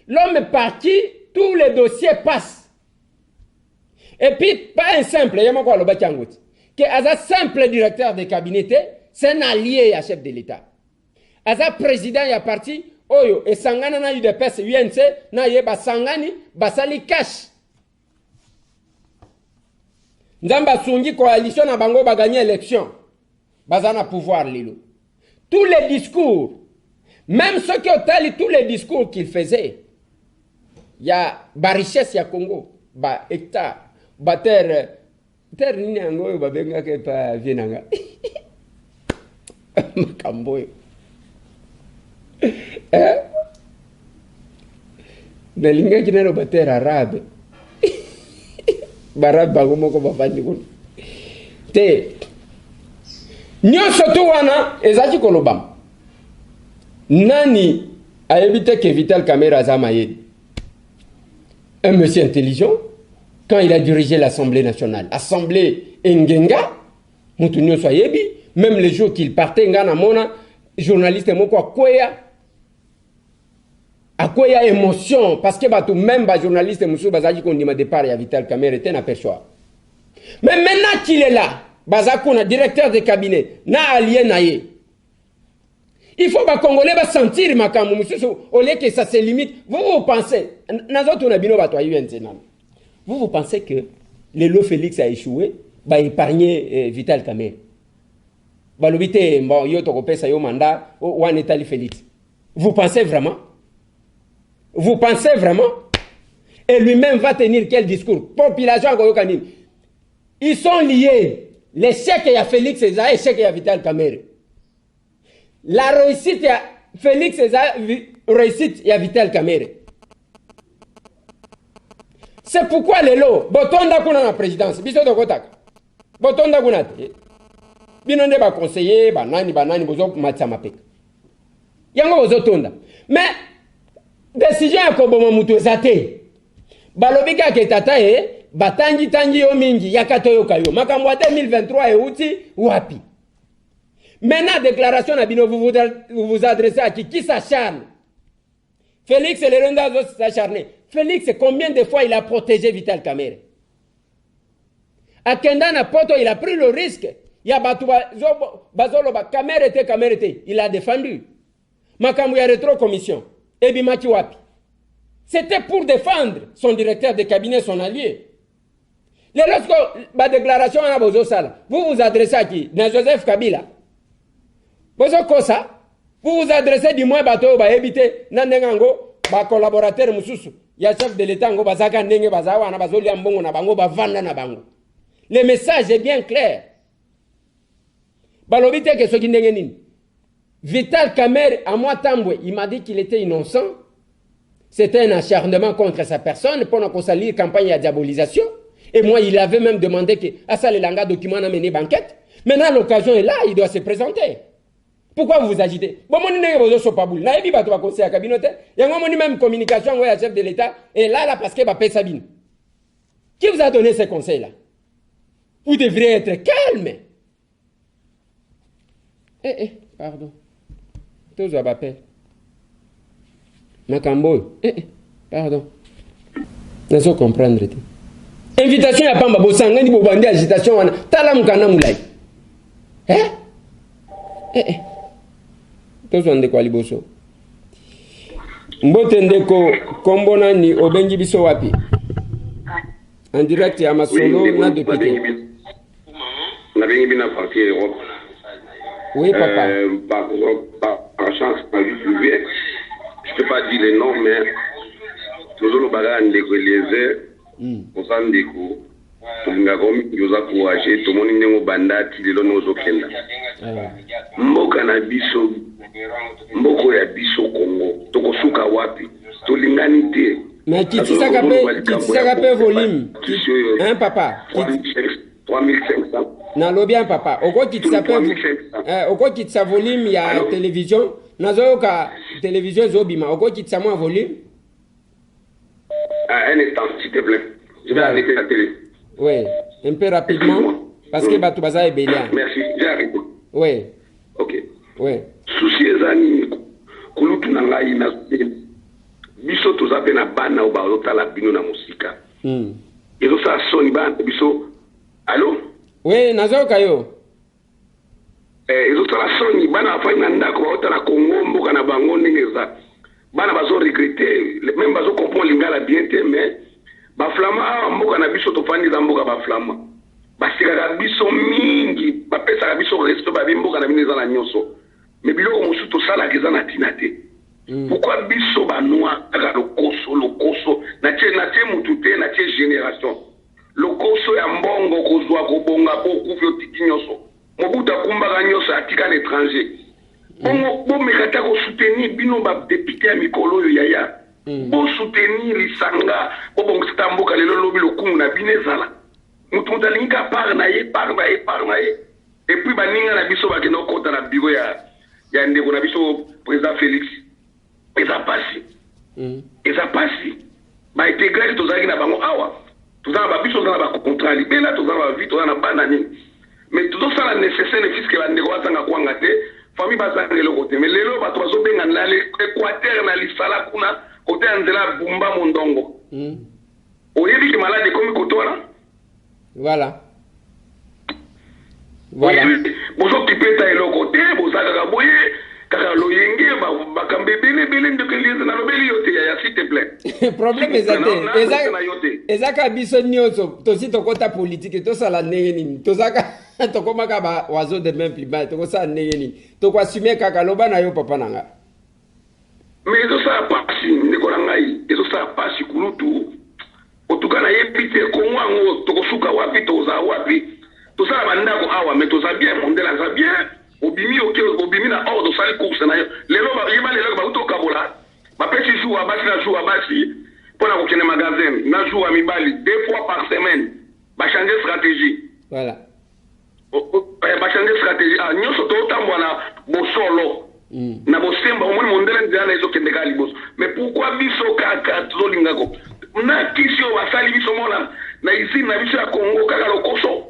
L'homme est parti, tous les dossiers passent. Et puis, pas un simple, il y a quoi le bâtiment. Que un simple directeur de cabinet, c'est un allié à chef de l'État. Un président est parti, oyo, et Sangana na eu de peste, UNC, na yeba Sangani, basali cash. Nzamba Sungi coalition na bango ba gagner élection. Bazana pouvoir lilo. Tous les discours, même ceux qui ont tali tous les discours qu'il faisait, il y a ba richesse ya Congo, ba hectare, ba terre nini ango ba benga ke pa vienanga. Makambo. Belinga kinero ba terre arabe. Barab bango moko ba fandi kun. Te nyonso tu wana ezaki kolobam. Nani a évité que Vital Kamerhe Azamaye, un monsieur intelligent, quand il a dirigé l'Assemblée nationale, Assemblée Ngenga, mutu nyonso ayebi, même les jours qu'il partait ngana mona journaliste moko akwea émotion parce que batu même ba journaliste musu bazaki kondima départ ya Vital Kamerhe était na perchoir. Mais maintenant qu'il est là, Bazakuna, directeur de cabinet, na allié naye. Il faut que les Congolais sentir makamou, au lieu que ça se limite. Vous pensez, vous pensez que le lot Félix a échoué, bah épargner Vital Kamerhe. Bah l'obité, bon, yo to kopesa yo mandat, ou en état Félix. Vous pensez vraiment? Vous pensez vraiment? Et lui-même va tenir quel discours? Population Goyokanim. Ils sont liés. L'échec il y a Félix Eza, l'échec il y a Vital Kamerhe. La réussite il y a Félix Eza, réussite il y a Vital Kamerhe. C'est pourquoi les lots, botonda kuna na présidence, biso de kotaka. Botonda kuna te. Binonde ba conseiller, banani bozo matsa mapeka. Yango bozo tonda. Mais décision ya koboma mutu ezate. Balobika ke tata batangi yo mingi yakato yo kayo makambo 2023 euti wapi. Maintenant déclaration na bino vous vous adressez à qui s'acharne. Félix et les Rwandais s'acharner. Félix combien de fois il a protégé Vital Kamerhe. À Kenda na poto il a pris le risque. Il y a bazolo ba Kamerhe te il a défendu. Makambo ya rétro commission et bimaki wapi. C'était pour défendre son directeur de cabinet, son allié. Lorsque la déclaration à Bozo Sala, vous vous adressez à qui? Dans Joseph Kabila. Bozo Kosa, vous vous adressez du moins bateau, ba éviter, nandengango, ba collaborateur mususu, ya chef de l'État, ngo bazaka ndenge bazawa, na bazoli ambongo na bango, ba vanda na bango. Le message est bien clair. Balobite que ce qui ndenge nini. Vital Kamerhe, à moi Tambwe, il m'a dit qu'il était innocent. C'était un acharnement contre sa personne pendant qu'on s'allie campagne à diabolisation. Et moi, il avait même demandé que Assa Lelanga document a mené banquette. Maintenant, l'occasion est là, il doit se présenter. Pourquoi vous vous agitez? Bon, mon n'est pas au paboul. Là, il va te conseiller à cabinet. Il y a même communication avec le chef de l'État. Et là, parce qu'il va payer Sabine. Qui vous a donné ces conseils-là? Vous devriez être calme. Pardon. Tous à Bapé. Makambo. Pardon. Ne sais comprendre. Invitation à Pamba Bosanga ni bobandi agitation wana. Tala mukana mulai. Tous on de quoi liboso. Mbote ndeko kombona ni obengi biso wapi. En direct ya Masolo na député. On a bien bien parti Europe. Oui papa. Par chance par vie privée. kaka ndeko Eliezer oza ndeko tolingaka omingi oza courage tomoni ndenge bandati lelo nozokenda mboka na biso mboko ya biso Congo tokosuka wapi tolingani te mais kitisaka pe volume hein papa 3500 nalobi un papa okokitisa pe okokitisa volume ya télévision nazoyoka télévision ezobima okokitisa mwa volume un instant s'il te plaît je vais arrêter la télé oui un peu rapidement parce que bato baza ebele merci j'ai arrêté oui ok oui souci ezani kulutu na ngai na biso toza pe na bana o bazotala bino na musika ezosala soni bana biso allo oui nazoyoka yo ezosala soni bana bafandi na ndako baotala Congo mboka na bango ndenge eza bana bazoregrete même bazokomprendre lingala bien te mais baflama awa mboka na biso tofandi za mboka baflama basikaka biso mingi bapesaka biso respect babi mboka na bino eza na nyonso mais biloko mosusu tosalaka eza na ntina te pourquoi biso banoa kaka lokoso natie mutu te natie génération lokoso ya mbongo kozwa kobonga po okufi otiki nyonso mobutu akumbaka nyonso atika na étranger bongo bomeka ta kosoutenir bino badepute ya mikolo oyo yaya bosoutenir lisanga bobongisita mboka lelo lobi lokumu na bino ezala mutu moto alingi ka part na ye et puis baninga na biso bakende okota na biro ya ndeko na biso président Félix eza pasi baintégré tozalaki na bango awa toza na babiso toza na bacontrat libela toza na bavi toza na bana nini mais tozosala nécessaire ne fiske bandeko bazanga kwanga te famille bazanga eloko te mais lelo bato bazobenga na équateur na lisala kuna kote ya nzela bumba mondongo oyebi ke malade ekomi koto wana voilà bozokipeta eloko te bozalaka boye kaka loyenge bakambe ebele ndeko Eliezer nalobeli yo te yaya s'il te plaît problème eza te ezaka biso nyonso tosi tokota politike tosala ndenge nini tozaka tokomaka baoiseau de même plus tokosala ndenge nini tokoasume kaka loba na yo papa na nga mais ezosala pasi ndeko na ngai ezosala pasi kulutu otuka na yebi te Kongo yango tokosuka wapi toza wapi tosala bandako awa mais toza bien mondela aza bien obimi na ordre sali course na yo lelo bayeba lelo bautokabola bapesi jour abasi na jour abasi mpona kokende magasin na jour ya mibali 2 fois par semaine bachange stratégie voilà bachange stratégie nyonso totambola na bosolo na bosemba omoni mondele nzela na ezokende kaka liboso mais pourquoi biso kaka tozolingako na kisi oyo basali biso mona na usine na biso ya Congo kaka lokoso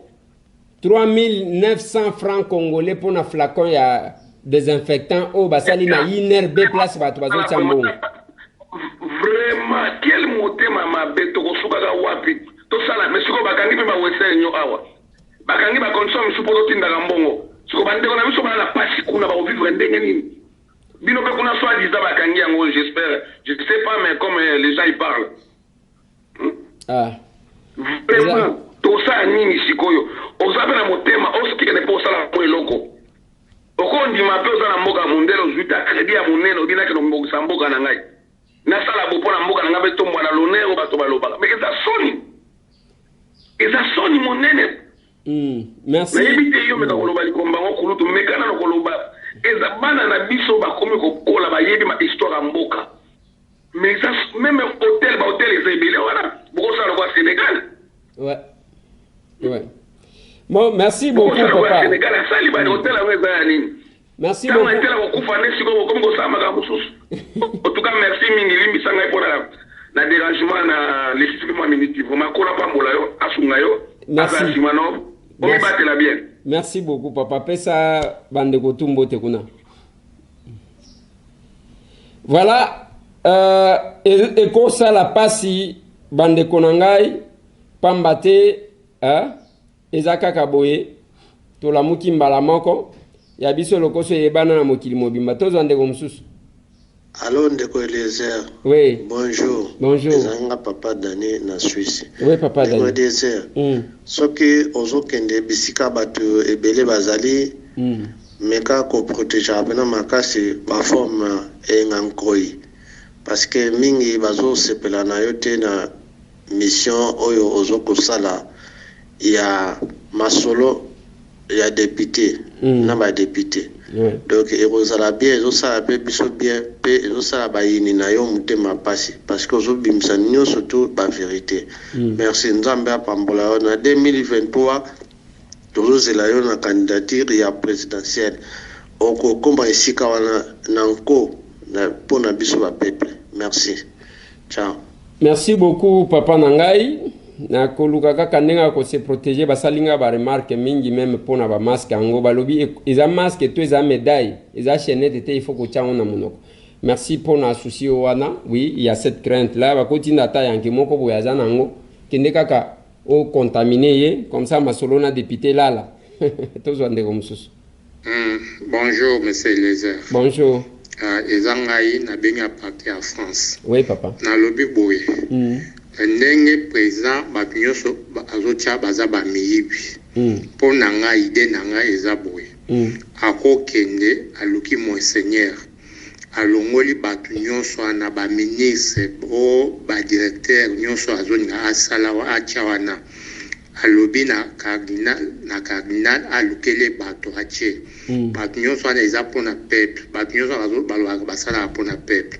3900 francs congolais pour un flacon ya désinfectant au basali na INRB place bato bazotia mbongo vraiment quel motema mabe tokosukaka wapi tosala mais siko bakangi mpe bawese nyo awa bakangi bacondition misu po totindaka mbongo siko bandeko na biso bana na pasi kuna bakovivre ndenge nini bino mpe kuna soit disant bakangi yango j'espère je sais pas mais comme les gens y parlent vraiment tosala nini sikoyo oza mpe na motema osikikende mpe osala po eloko okondima mpe oza na mboka mondele ozwita kredi ya monene obinaki na mbokisa mboka na ngai nasala bo mpo na mboka na ngai mpe tombwa na lonero bato balobaka me eza soni monene nayebi te yo meka koloba likombango kulutu mekana na koloba eza bana na biso bakomi kokola bayebi ma histoire ya mboka mais eza meme hotel bahotel eza ebele wana bokosala lokwa Sénégal ouais. Bon, merci beaucoup, papa. Merci beaucoup. En tout cas, merci Mingi pour la dérangement na l'esprit minute. Vraiment, merci beaucoup, papa. Pesa bande kotumbo tekuna. Voilà. Et comme ça la passe bande konangai pambate ezaka kaboye to la muki mbala moko ya biso lokoso yebana na mokili mobimba tozo ndeko mususu. Allô ndeko Eliezer. Oui. Bonjour. Bonjour. Ezanga papa Dani na Suisse. Oui papa Dani. Ndeko Eliezer. Soki ozokende bisika bato ebele bazali meka ko protéger apena makasi ba forme engankoi. parce que mingi bazosepela na yo te na mission oyo ozokosala ya masolo ya député na badéputé donc ekozala bien ezosala mpe biso bien mpe ezosala bayini na yo motema mpasi parce que ozobimisa nyonso to bavérité. Merci nzambe apambola yo na 2023 tozozela yo na candidature ya présidentielle okokomba esika wana na nko mpona biso bapeuple. Merci. Ciao. Merci beaucoup papa Nangai. Na koluka kaka ndenge ko se protéger basalinga ba remarque mingi même pona ba masque ango balobi eza masque to eza médaille eza chaînette te il faut ko tchango na monoko. Merci pour na souci wana. Oui, il y a cette crainte là ba kotinda ta yanki moko boyaza nango kende kaka o contaminé comme ça masolo na député là tozo ndeko mususu. Bonjour monsieur Lézer. Bonjour. Ezangai na benga parti en France. Oui papa. Na lobi boye. Ndenge président batunyoso azotia baza ba miyibi. Pour nanga ide nanga eza boye. Akokende aluki monseigneur. Alongoli batunyoso na ba ministre o ba directeur nyonso azoninga asala wa achawana. Alobi na cardinal alukele bato ache. Bato nyonso wana eza pona peuple. Bato nyonso balobaka basala pona peuple.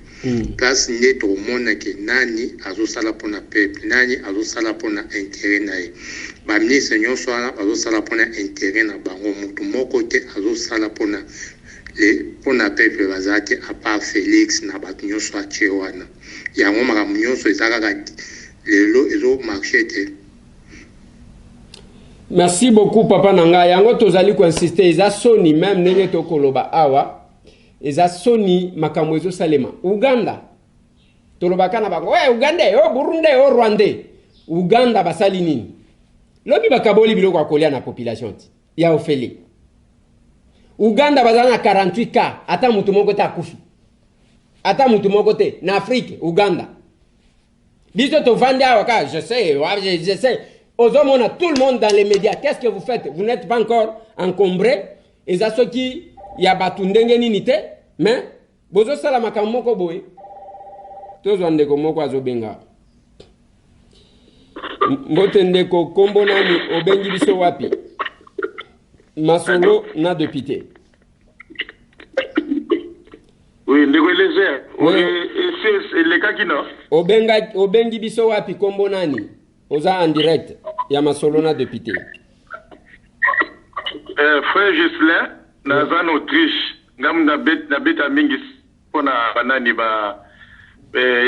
Place nde tomona ke nani azosala pona peuple, nani azosala pona intérêt na ye. Baministre nyonso wana azosala pona intérêt na bango, moto moko te azosala pona peuple baza te à part Félix na bato nyonso ache wana. Yango makambo nyonso eza kaka lelo ezomarche te. Merci beaucoup papa Nanga. Yango tozali ko insister eza soni même nenge to koloba awa. Eza soni makambo ezo salema. Uganda. Tolobaka na bango. Uganda, Burundi, Rwanda. Uganda basali nini? Lobi bakaboli biloko akolia na population ti. Ya ofeli. Uganda bazana 48 cas. Ata mutu moko te akufi. Ata mutu moko te na Afrique, Uganda. Biso to vandi awa ka, je sais. Ozomona tout le monde dans les médias. Qu'est-ce que vous faites? Vous n'êtes pas encore encombré. Et ça ce qui ya batundenge nini te, mais bozo sala makambo moko boye. Tozo ndeko moko azobenga. Mbote ndeko kombo nani obengi biso wapi? Masolo na député. Oui, ndeko Lézer. Oui, c'est le cas qui non. Obengi biso wapi kombo nani? Oza en direct ya masolo na député. Frère Gislain, naza en Autriche, ngam na beta mingi pona banani ba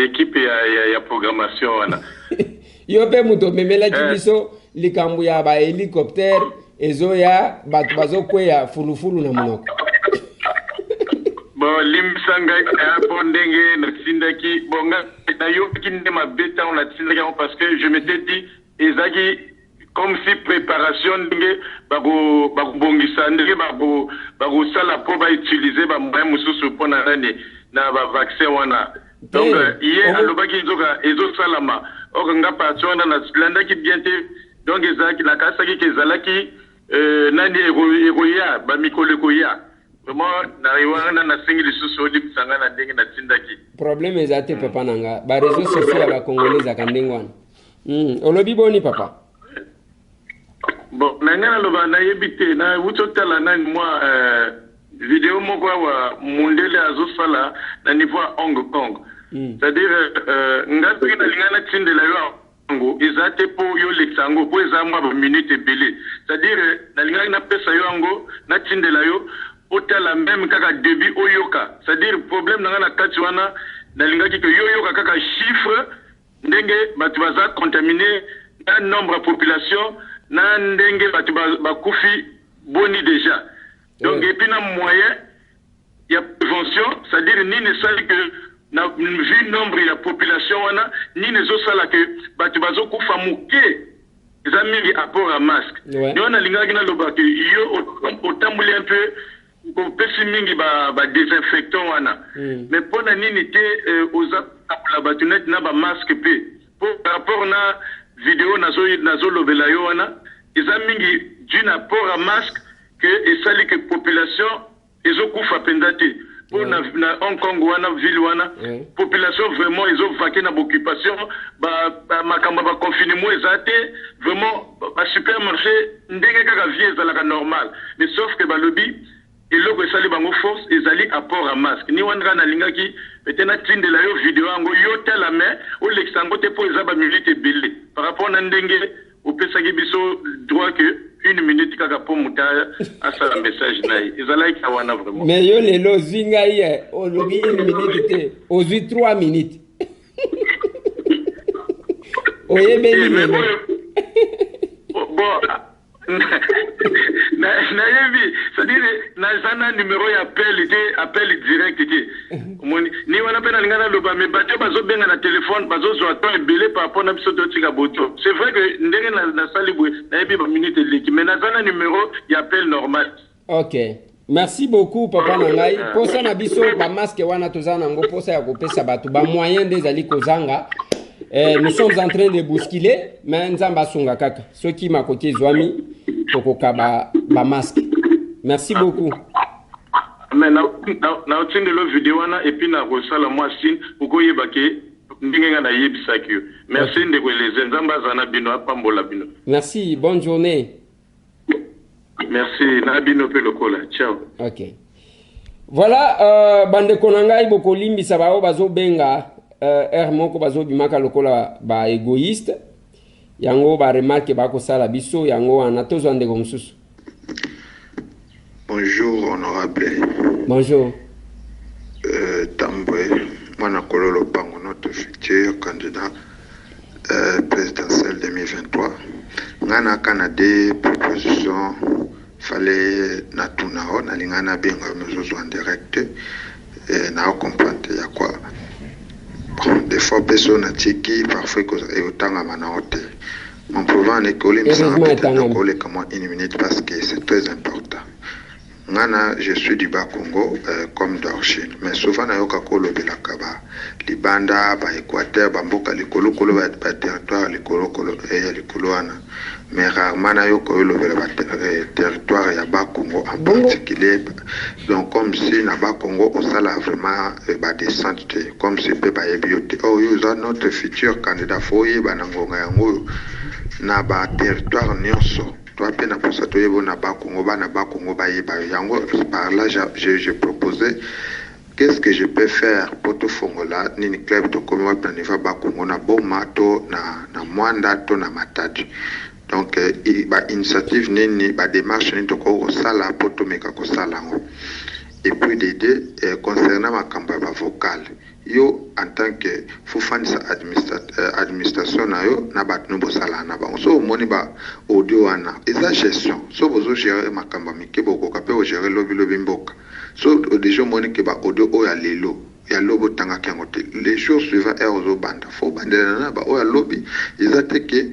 équipe ya programmation wana. Yo pe muto memela kibiso likambu ya ba hélicoptère ezo ya batu bazokwe ya fulufulu na monoko. Bon limsanga pondenge na tsindaki bonga na yo kinde ma beta on a tsindaki parce que je m'étais dit ezaki comme si préparation ndenge bako bongisa ndenge bako sala po ba utiliser ba moyen mususu pona nani na ba vaccin wana. Donc hier alobaki nzoka ezo salama okanga parti wana na landaki bien te donc ezaki na kasaki kezalaki nani eroya ba mikolo koya. Vraiment na riwana na singi lisusu odi kusanga na ndenge na tsindaki. Problème ezate papa nanga ba réseaux sociaux ba congolais za kandengwana. Olobi boni papa. Bon, nangana loba na yebite na utotala na moi vidéo moko wa mundele azosala na niveau Hong Kong. C'est-à-dire ngasi na lingana tsindela yo ngo ezate po yo letsango po ezamwa ba minute belé. C'est-à-dire na lingana na pesa yo ngo na tsindela yo otala même kaka début oyoka. C'est-à-dire problème nangana kati wana na lingaki que yoyoka kaka chiffre ndenge batu baza contaminé na nombre de population na ndenge batu bakufi boni déjà. Donc et puis na moyen il y a prévention, c'est-à-dire ni ne sali que na vu nombre de la population wana ni ne zo sala que batu bazo kufa muke ezami rapport à masque. Yo na lingaki na loba que yo otambuli un peu ko pesi mingi ba désinfectant wana. Mais pona nini te oza la batunet na ba masque pe. Pour rapport na vidéo nazo lobela yo wana ezami du rapport à masque que esali que population ezokufa pendate. pour na Hong Kong wana ville wana population vraiment ils ont vaqué na occupation makamba ba confinement ezate vraiment ba supermarché ndenge kaka vie ezalaka normal mais sauf que ba lobby eloko esali bango force ezali apport à masque ni wana na lingaki peut-être na tindela yo video yango yo tela mais o l'exango te po ezaba minute belé par rapport na ndenge opesaki biso droit que une minute kaka po mutaya asala message nayi ezalaki kawana vraiment mais yo lelo zinga ye o lobi une minute te ozwi 3 minutes oyebeli mais bon nayebi c'est-à-dire nazana numéro ya appel direct te ni wana pe nalingana loba mais bato bazobenga na téléphone bazozwa temps ebele par rapport na biso totika boto c'est vrai que ndenge nasali boye nayebi ba minute eleki mais nazana numéro ya appel normal. Ok, merci beaucoup papa nangai posa na biso ba masque wana tozana ngo posa ya kopesa bato ba moyen d'ezali kozanga. Nous sommes en train de bousculer, mais nzamba sunga kaka. Ceux qui m'a côté zwami, tokoka ba masque. Merci beaucoup. Mais na otinde lo vidéo wana et puis na kosala moi signe poko yebake ndinga na yebisaki. Merci ndeko les nzamba zana bino apambola bino. Merci, bonne journée. Merci na bino pe lokola. Ciao. OK. Voilà bande konanga iboko limbisa bao bazo benga moko bazo bimaka lokola ba égoïste yango ba remarque ba ko sala biso yango anatozo ndeko mususu. Bonjour honorable. Bonjour. Tambwe mwana kololo pango notre futur candidat présidentiel 2023. Ngana Canada proposition fallait natunao na lingana benga mezozo en direct na comprendre ya quoi. Des fois personne a tiki parfois que autant à manaote. Mon province est collé mais ça va coller comme une minute parce que c'est très important. Ngana je suis du bas Congo comme d'origine mais souvent na yoka kolo belakaba libanda ba Équateur ba mboka likolo kolo ba territoire likolo kolo likolo ana mais rarement na yoka yolo bela ba territoire ya bas Congo en particulier donc comme si na bas Congo on sala vraiment ba descente comme si pe ba yebiote oh yo za notre futur candidat foye ba nangonga yango na ba territoire nyonso. Toi, peine pour ça, tu es bon à Bakongo, yango. Par là, je proposais qu'est-ce que je peux faire pour tout Fongola, ni club de commun planifié Bakongo, na Bomato, na Mwanda, to na Matadi. Donc, initiative ni démarche ni toko sala pour tout meka ko salango. Et puis d'aider concernant ma campagne vocale. Yo en tant que fufani sa administration na yo na batno bosala na ba so moni ba audio ana eza gestion so bozo gérer makamba mike boko kape o gérer lobi mboka so déjà moni ke ba audio o ya lelo ya lobo tanga kangote les jours suivants er ozo banda fo bandela na ba o ya lobi eza te ke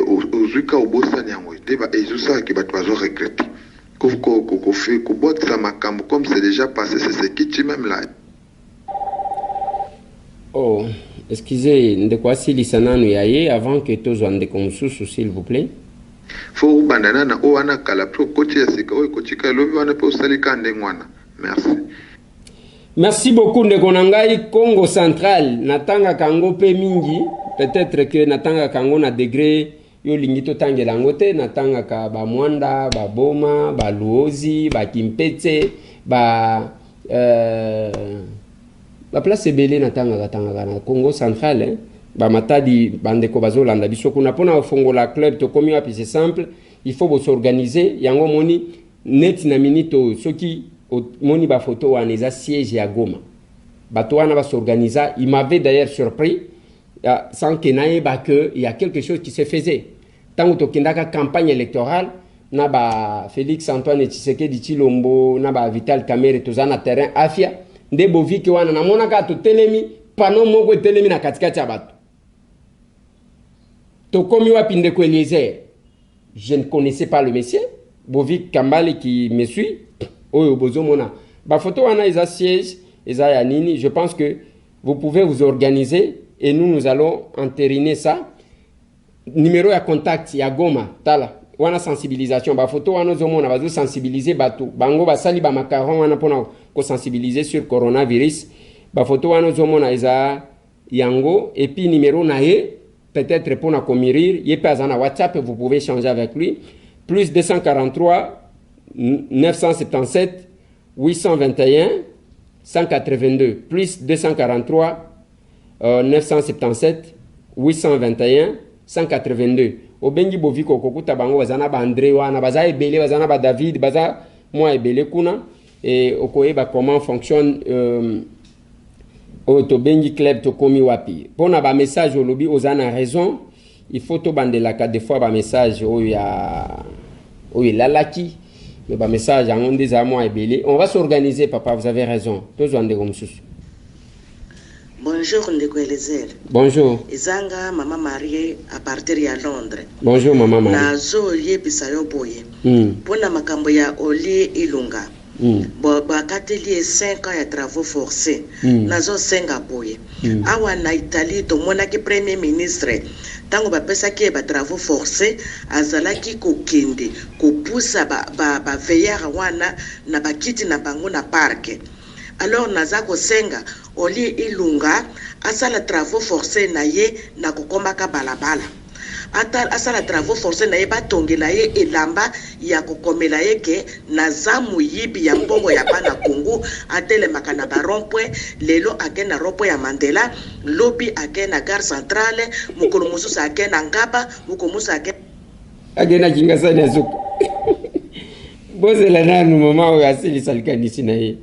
ozuka obosa nyango te ba ezusa ke ba tozo regretter ko fait ko botsa makambo comme c'est déjà passé c'est ce qui tu même là. Oh, excusez, ndeko asilisa nanu yaye avant que tozwa ndeko mususu s'il vous plaît. Faut bandana na o wana kala pro koti asika o kotika lobi wana po salika ndengwana. Merci. Merci beaucoup ndeko nangai Congo central natanga kango pe mingi peut-être que natanga kango na degré yo lingito tangela ngote natanga ka ba Mwanda, ba Boma, ba Luozi, ba Kimpetse, ba la place ebele natanga na Congo central hein ba matadi bandeko bazolanda biso kuna pona fongola club to komi wapi c'est simple il faut s'organiser yango moni net na minito soki moni ba photo wana eza siège ya Goma bato wana ba s'organiser il m'avait d'ailleurs surpris sans que naeba que il y a quelque chose qui se faisait tant to kindaka campagne électorale na ba Félix Antoine Tshisekedi Tshilombo na ba Vital Kamerhe tozana terrain afia nde boviki wana namona ka to telemi pano moko telemi na katikati ya bato to komi wapi ndeko Eliezer je ne connaissais pas le monsieur Bovik Kambale qui me suit oyo bozomona ba photo wana eza siège eza ya nini je pense que vous pouvez vous organiser et nous allons entériner ça numéro ya contact ya Goma tala wana sensibilisation ba photo wana zomona bazo sensibiliser bato bango basali ba macaron wana pona ko sensibiliser sur coronavirus ba photo wana zomona eza yango et puis numéro nae peut-être pour na komirir yé pas na WhatsApp, vous pouvez échanger avec lui plus 243 977 821 182 plus 243 977 821 182 obengi boviko kokuta bango bazana ba André wana baza ebele bazana ba David baza moi ebele kuna et okoyeba comment fonctionne Otobengi club to komi wapi pona ba message au lobby ozana raison il faut to bandela ka des fois ba message oya lalaki mais ba message en des moi ebele on va s'organiser papa, vous avez raison tous on comme sous. Bonjour Ndeko Elezer. Bonjour. Izanga mama mariée à partir de Londres. Bonjour maman Marie. Nazo yebisa yo boye. Pona makambo ya Oli Ilunga. Bakateli 5 ans ya travaux forcés. Nazo senga boye. Awa na Italie to monaki premier ministre. Tango bapesaki ba travaux forcés azalaki kokende kopusa ba veilleur wana na bakiti na bango na parke. Alors nazako senga Oli Ilunga asala travaux forcés na ye na kokomaka balabala. Asala travaux forcés na ye batongela ye elamba ya kokomela ye ke na zamu yibi ya mbongo ya bana Kongo atelemaka na barompwe lelo ake na ropo ya Mandela lobi ake na gare centrale mukolo mususu ake na Ngaba mukolo mususu ake agena kinga sana zuko bozela nanu mama oyo asili salikanisi na ye.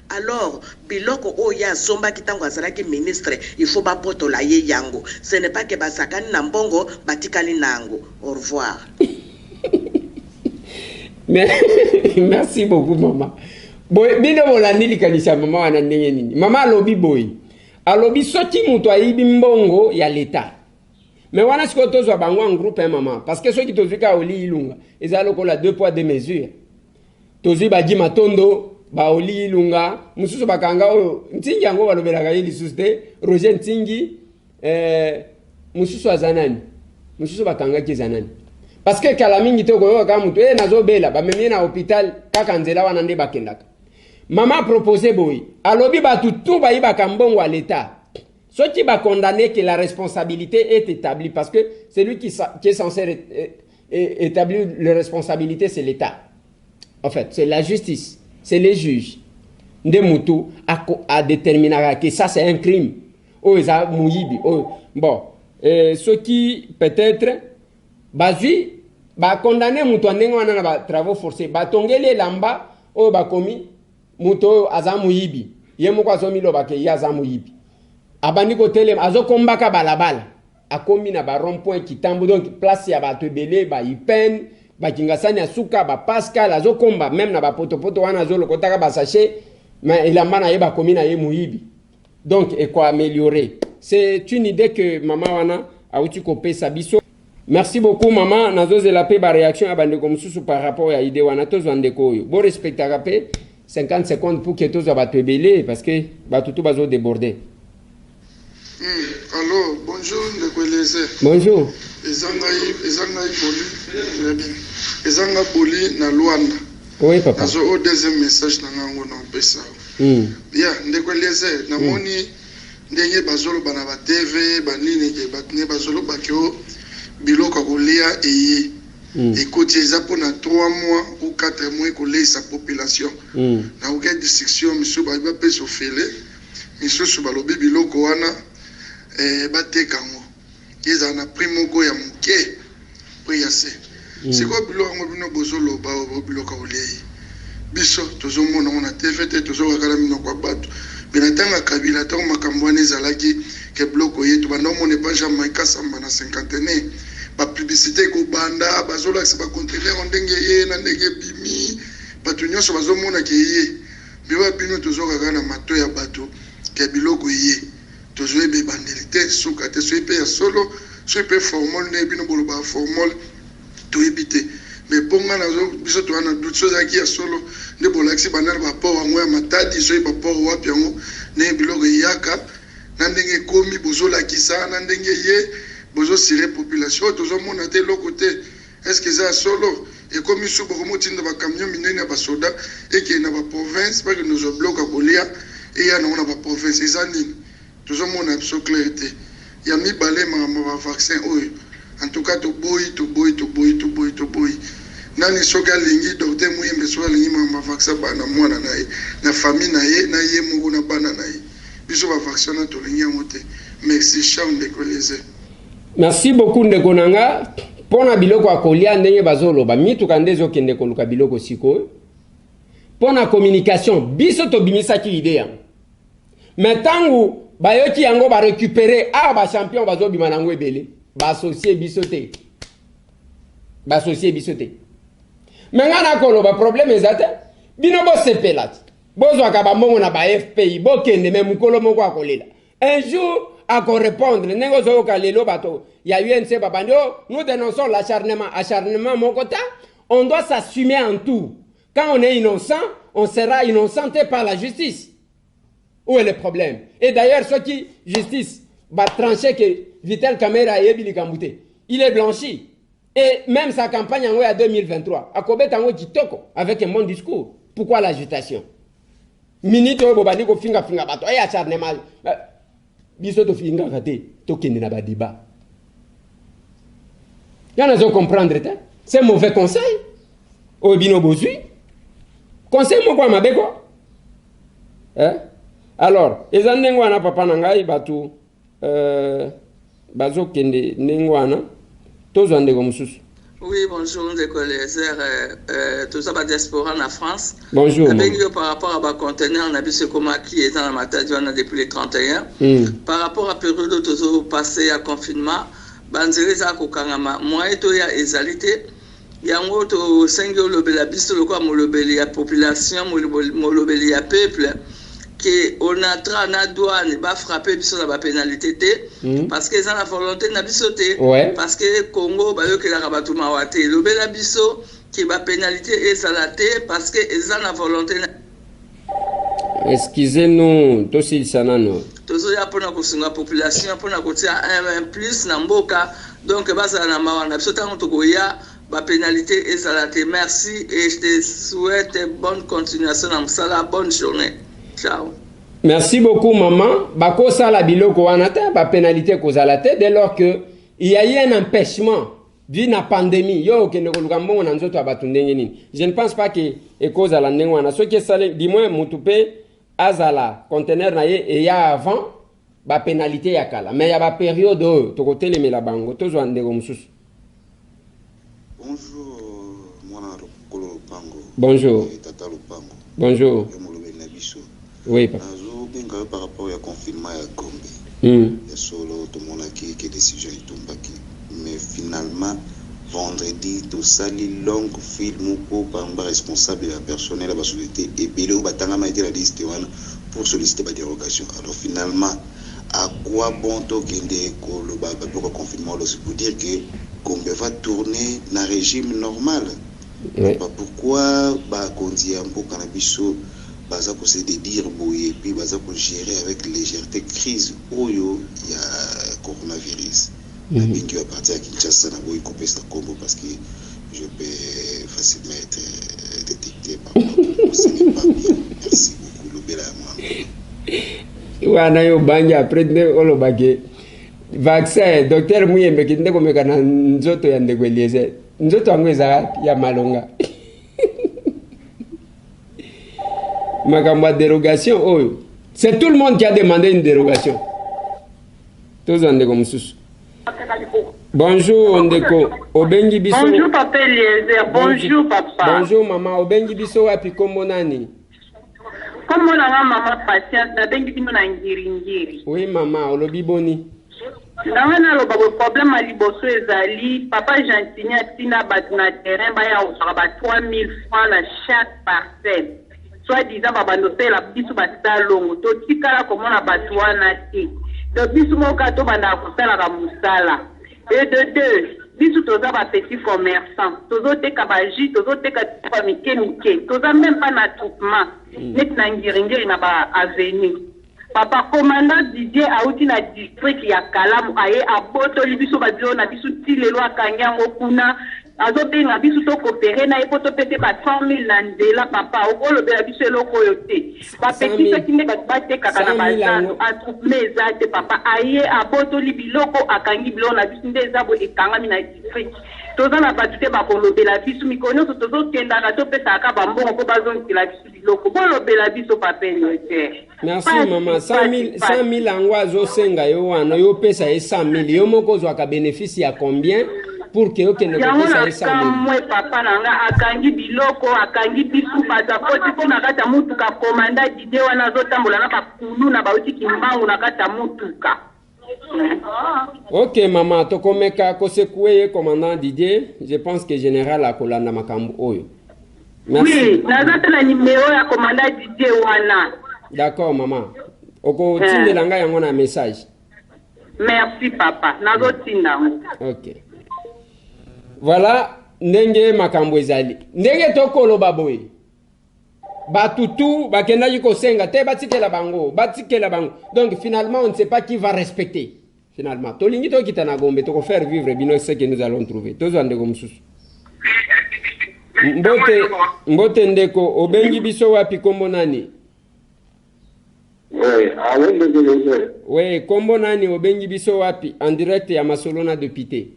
Alors, biloko oya somba kitango azalaki ministre, il faut pas potola ye yango. Ce n'est pas que basakani na mbongo batikali nango. Au revoir. Merci beaucoup maman. Boy, bino molandi likanisa mama wana ndenge nini. Mama alobi boy. Alobi soti muto ayibi mbongo ya l'État. Mais wana siko tozwa bango en groupe maman parce que ceux qui tozwika Oli Ilunga, ezalo kola 2 poids 2 mesures. Tozi ba Jima Tondo ba Oli Ilunga mususu bakanga oyo ntingi yango balobelaka ye lisusu te Roger Ntingi mususu azanani mususu bakanga kizanani parce que kala mingi to koyo ka mutu nazobela bamemie na hôpital kaka nzela wana nde bakendaka mama proposé boy alobi batu tout ba yibaka mbongo à l'état ceux qui va condamner que la responsabilité est établie parce que c'est lui qui est censé établir la responsabilité, c'est l'État. En fait, c'est la justice, c'est les juges. Ndemutu a déterminé que ça c'est un crime. Oh, ça mouyibi. Bon, ceux qui peut-être bazui ba condamner mutu ndengo na ba travaux forcés, ba tongele lamba o ba komi mutu azamuyibi. Yemo kwa somi lo ba ke yazamuyibi. Abandi ko tele azo kombaka balabala akomi na ba rond-point kitambo donc place ya bato belé ba ipen ba kingasani asuka ba Pascal azo komba même na ba poto wana azo lokotaka ba sachet mais il a mana yeba komi na ye muyibi donc et quoi améliorer c'est une idée que maman wana a uti kopé sabiso. Merci beaucoup maman nazo zela pe ba réaction abande comme sous par rapport à idée wana to zande ko yo bo respecta rapé 50 secondes pour que tous bato belé parce que ba tout bazo déborder. Allô, bonjour, Ndeko Elezer. Bonjour. Ezanga boli na Luanda. Oui, papa. Nazo au deuxième message na ngango na pesa. Bien, Ndeko Elezer, na moni ndenge bazolo bana ba TV, banini ke batne bazolo bakyo biloko kolia eye. Écoutez, ça pour 3 mois ou 4 mois que sa population. Na aucune discussion, monsieur Baba peut se faire. Monsieur Subalobi biloko wana batekango yeza na primo ko ya muke priase siko biloko ngo bino bozolo ba biloko olei biso tozomona ona TVT tozokakala mino kwa bato binatanga kabila to makambo wana ezalaki ke bloko yetu banda mone pa jamais kasamba na 50 ba publicité ko banda bazola se ba conteneur ndenge ye na ndenge bimi bato nyonso bazomona ke ye biwa bino tozokakala na mato ya bato ke biloko ye toujours be bandelité suka te soipe ya solo soipe formol ne bino bolo ba formol to ebité mais bonga nazo biso to ana doute chose aki ya solo ne bolaxi banal ba po wango ya matadi soipe po wapi yango ne biloko yaka na ndenge komi bozola kisa na ndenge ye bozo sire population tozo mona te lokote est-ce que ça solo et comme ils sont beaucoup de camions minés à Basoda et qui est dans la province parce que nous avons bloqué à Bolia et il y a dans la province les années tout le monde a absolument clarité il y a mis balai ma vaccin en tout cas tout boy nani soka lingi docteur muyembe soka lingi ma vaccin bana mwana na ye na famille na ye mungu na bana na ye biso ba vaccin na to lingi mote merci Charles de Colese. Merci beaucoup ndeko nanga pona biloko akolia ndenge bazoloba mituka ndezo kende koluka biloko siko pona communication biso to bimisaki idea mais tangu bayoki yango ba récupérer ba champion bazobima nango ebele ba associer biso te mais ngana koloba problème ezate bino bo sepela bozwa ka ba mbongo na ba FPI bo kende même mukolo moko akolela un jour à répondre nengo zo ka lelo bato ya UNC babando nous dénonçons acharnement mon côté on doit s'assumer en tout quand on est innocent on sera innocenté par la justice où est le problème et d'ailleurs ce qui justice va trancher que Vital Kamerhe yebi likambuté il est blanchi et même sa campagne en 2023 a kobé tango kitoko avec un bon discours pourquoi l'agitation minute bobandi ko finga bato ay acharnement biso to finga kate to kende na ba débat yana zo comprendre te c'est mauvais conseil o bino bozui conseil mo kwa mabe ko alors ezandengo ana papa na ngai batu bazo kende nengwana tozo ndeko mususu. Oui, bonjour, des collègues. Tout ça, la diaspora en France. Bonjour. Avec par rapport à ma conteneur, on a vu ce coma qui est dans la Matadiana depuis le 31. Par rapport à la période où tout passé à confinement, banzeri za kokangama. Moi, et toi, ezalité. Yango to sengyo lobela biso lokwa molobeli ya population, molobeli ya peuple. Que on a tra na douane ba frapper biso na ba pénalité parce que ça la volonté na biso parce que Congo ba yo que la rabatu mawate le bela biso qui ba pénalité et salaté parce que ça la volonté excusez-nous tosi sanano tozo ya pona kusunga population pona kotia un plus na mboka donc basa na mawana biso tango to koya ba pénalité et salaté merci et je te souhaite bonne continuation na msala bonne journée. Ciao. Merci beaucoup maman. Bako sala biloko wana te ba pénalité kozala te dès lors que il y a eu un empêchement d'une pandémie. Yo ke ndekoluka mbongo na nzoto abatu ndenge nini. Je ne pense pas que e cause la ndenge wana. So ke sala di moins mutupe azala conteneur na ye et ya avant ba pénalité ya kala. Mais ya ba période to kotelemela bango tozo ndeko mususu. Bonjour mwana Rokolo Pango. Bonjour. Tata Lupango. Bonjour. Oui, papa. Par rapport au confinement à Gombe, il y a solo tout le monde qui a décision de tomber. Mais finalement, vendredi, tout ça, les longues films pour responsable de la personnel, la société, et puis le batanga été la liste pour solliciter la dérogation. Alors finalement, à quoi bon to le confinement pour dire que Gombe va tourner dans un régime normal. Pourquoi qu'on dit un peu cannabis baza ko se dire boye puis baza ko gérer avec légèreté crise oyo ya coronavirus et qui va partir à Kinshasa na boye couper sa combo parce que je peux facilement être détecté par ce n'est pas bien. Merci beaucoup le bela moi wana yo banja après de olobake vaccin docteur Muyembe kinde ko mekana nzoto ya ndeko Eliezer nzoto angweza ya malonga ma dérogation, oh, c'est tout le monde qui a demandé une dérogation. Tous en déco mususu. Bonjour Ondeko, Obengi Biso. Bonjour papa Eliezer, bonjour papa. Bonjour maman, Obengi Biso wapi kombo nani? Kombo nanga maman patiente, na bengi bino na ngiri. Oui maman, olobi boni. Nanga na loba problème à liboso ezali, papa Gentini atina batu na terrain baya osaka ba 3000 francs na chaque parcelle. Soit disant babandosé la bisu basita longo to tikala komona batu wana te to bisu moka to banda kusala ka musala et de deux bisu toza ba petit commerçant tozo teka baji tozo teka pa mike toza même pas na traitement net na ngiringiri na ba avenue papa commandant Didier auti na district ya Kalamu aye abotoli bisu bazio na bisu tilelo akanyango kuna azobenga biso tokopere na ye po topete ba 100 000 na nzela papa okolobela biso eloko oyo te bapeti soki nde bato batekaka na bazando atroupe eza te papa aye abotoli biloko akangi biloko na biso nde eza boye ekangami na district toza na bato te bakolobela biso mikolo nyonso tozokendaka topesaka bambongo mpo bazongela biso biloko bolobela biso papa te. Merci maman. 100 000 yango azosenga yo wana yo pesa ye 100 000 yo moko ozwaka bénéfice ya combien pour que okende kopesa ye 100 000 mwe papa nanga akangi biloko akangi bisu pasapoti mpo na kati ya mutuka komanda dide wana azotambola na bakulu na bauti kimbangu na kati ya mutuka. Ok maman tokomeka kosekue ye commandant Didier, je pense que général akolanda makambo oyo. Merci. Oui, naza te na numéro ya commandant Didier wana. D'accord maman. Oko tindela nga yango na message. Merci papa, nazo tinda. Ok. Voilà ndenge makambo ezali. Ndenge tokoloba boye. Batutu bakendaki kosenga te batikela bango. Donc finalement on ne sait pas qui va respecter. Finalement tolingi tokita na Gombe toko faire vivre bino ce que nous allons trouver. Tozo ndeko mususu. Mbote ndeko obengi biso wapi kombo nani? Oui, kombo nani obengi biso wapi en direct ya Masolona député.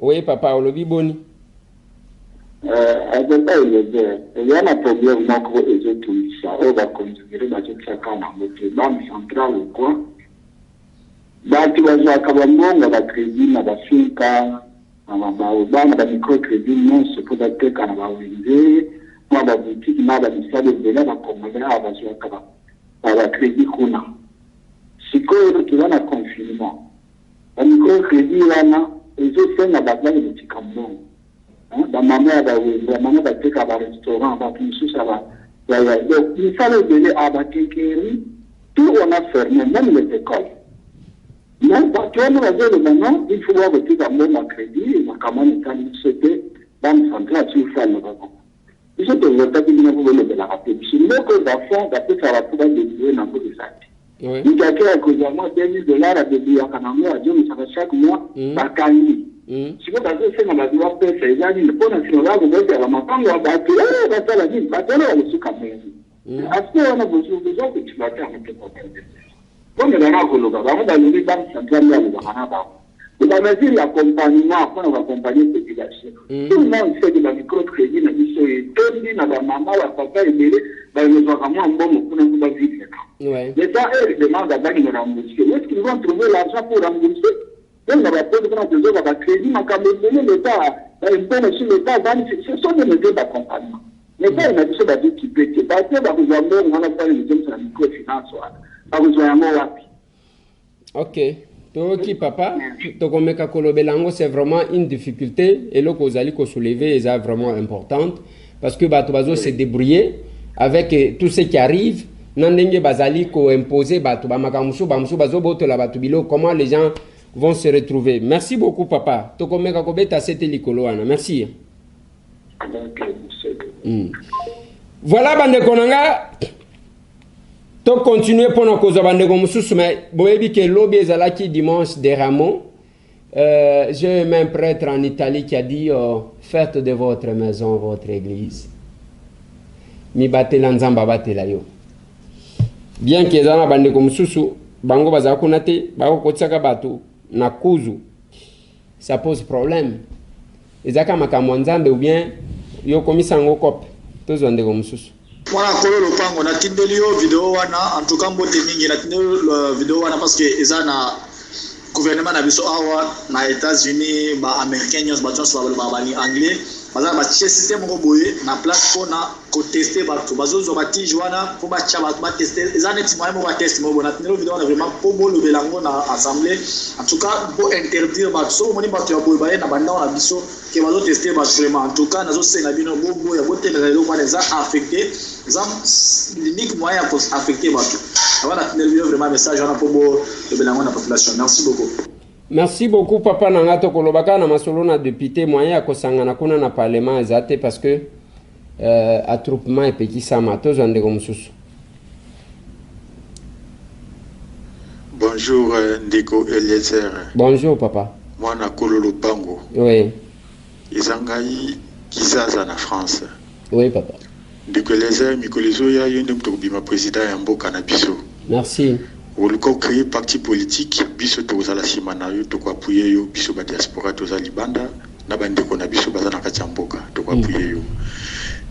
Oui papa olobi boni. Il y a un problème on va considérer banque centrale ou quoi. Bati bazwaka bambongo bakredi na bafinka na baobana bamicrocredi nyonso mpo bateka na bawenze mwa babutiki na bamisala ebele bakongolea awa bazwaka bakredi kuna. Sikoyo toza na confinement bamicrocredi wana ezosenga bazali kotika mbongo bamama ya bawenze bamama bateka barestaurant bato mosusu donc misala ebele abakenkeri tout on a fermé même les écoles. Non, actuellement, maintenant, il faut voir que tout le à crédit, et comment on a sauté dans le central sur le fond. Il faut que vous ayez de la rapide. Si nous avons des enfants, ça va pouvoir dédier dans le sac. Il y a quelques mois, $2 à dédier à Kanamo, à Dieu, ça va chaque mois, à Kandi. Si vous avez fait dans la loi, c'est les amis, le point national, vous avez la matin, on va battre, on va faire la vie, on va se calmer. À ce moment, on a besoin que tu vas faire un peu de problème. Comme les gens qui ont des banques centrales, il y a des accompagnements pour accompagner les populations. Tout le monde fait de la microcrédit, la mission est tendue, la maman, la papa, et les gens qui ont un bon pour nous vivre. L'État, eux, demandent à banque de rembourser. Où est-ce qu'ils vont trouver l'argent pour rembourser? Donc, on va pas besoin de crédit, mais quand même, l'État, ce sont des mesures d'accompagnement. L'État, il a dit ça qui peut être. Parce que, on a fait une mesure sur la microfinance. Ok. Toki papa, tokomeka kolobelango c'est vraiment une difficulté et le kozali ko soulever est vraiment importante parce que bato bazo se débrouiller avec tout ce qui arrive nandenge bazali ko imposer bato ba makamusu bazo botola bato bilo comment les gens vont se retrouver. Merci beaucoup papa. Tokomeka kobeta c'était likolo wana. Merci. Voilà bande konanga. To continuer pendant que bandeko mususu mais boyebi ke lobi ezalaki dimanche des Rameaux. J'ai même prêtre en Italie qui a dit faites de votre maison votre église. Mi batela nzamba batela yo. Bien que ezana bandeko mususu bango bazakuna te bako kotsaka bato na kuzu. Ça pose problème. Ezaka makambo nzambe ou bien yo komisa ngo kope. Tozo ndeko mususu. Mwana kolo lopango na tindeli yo video wana en tout cas mbote mingi na tindeli video wana parce que eza na gouvernement na biso awa na États-Unis ba américains nyos ba tons ba bani anglais baza ba système moko boye na place pour na ko tester bato bazozo ba tiji wana pour ba cha ba tester eza net moyen mo ba test mo bona tindeli video wana vraiment pour bolo belango na assemblée en tout cas pour interdire ba so moni bato ya boye ba na banda na biso ke bazo tester ba vraiment en tout cas nazo senga bino bobo ya bote na lelo kwa les affectés l'unique moyen pour affecter bato voilà tindeli vraiment message wana pour bo belango na population. Merci beaucoup. Merci beaucoup papa nanga to kolobaka na Masolona député moyen akosangana kuna na parlement ezate parce que attroupement epekisa mato zande ko mususu. Bonjour. Bonjour Ndeko Eliezer. Bonjour papa. Moi na Kololo Bango. Oui. Izangai Kizaza na France. Oui papa. Ndeko Eliezer mikolizo ya yende mtokubima président ya mboka na biso. Merci. Oluko créer parti politique biso tozala simana yo to appuyer yo biso ba diaspora tozala libanda na bandeko na biso bazana kati ya mboka to appuyer yo.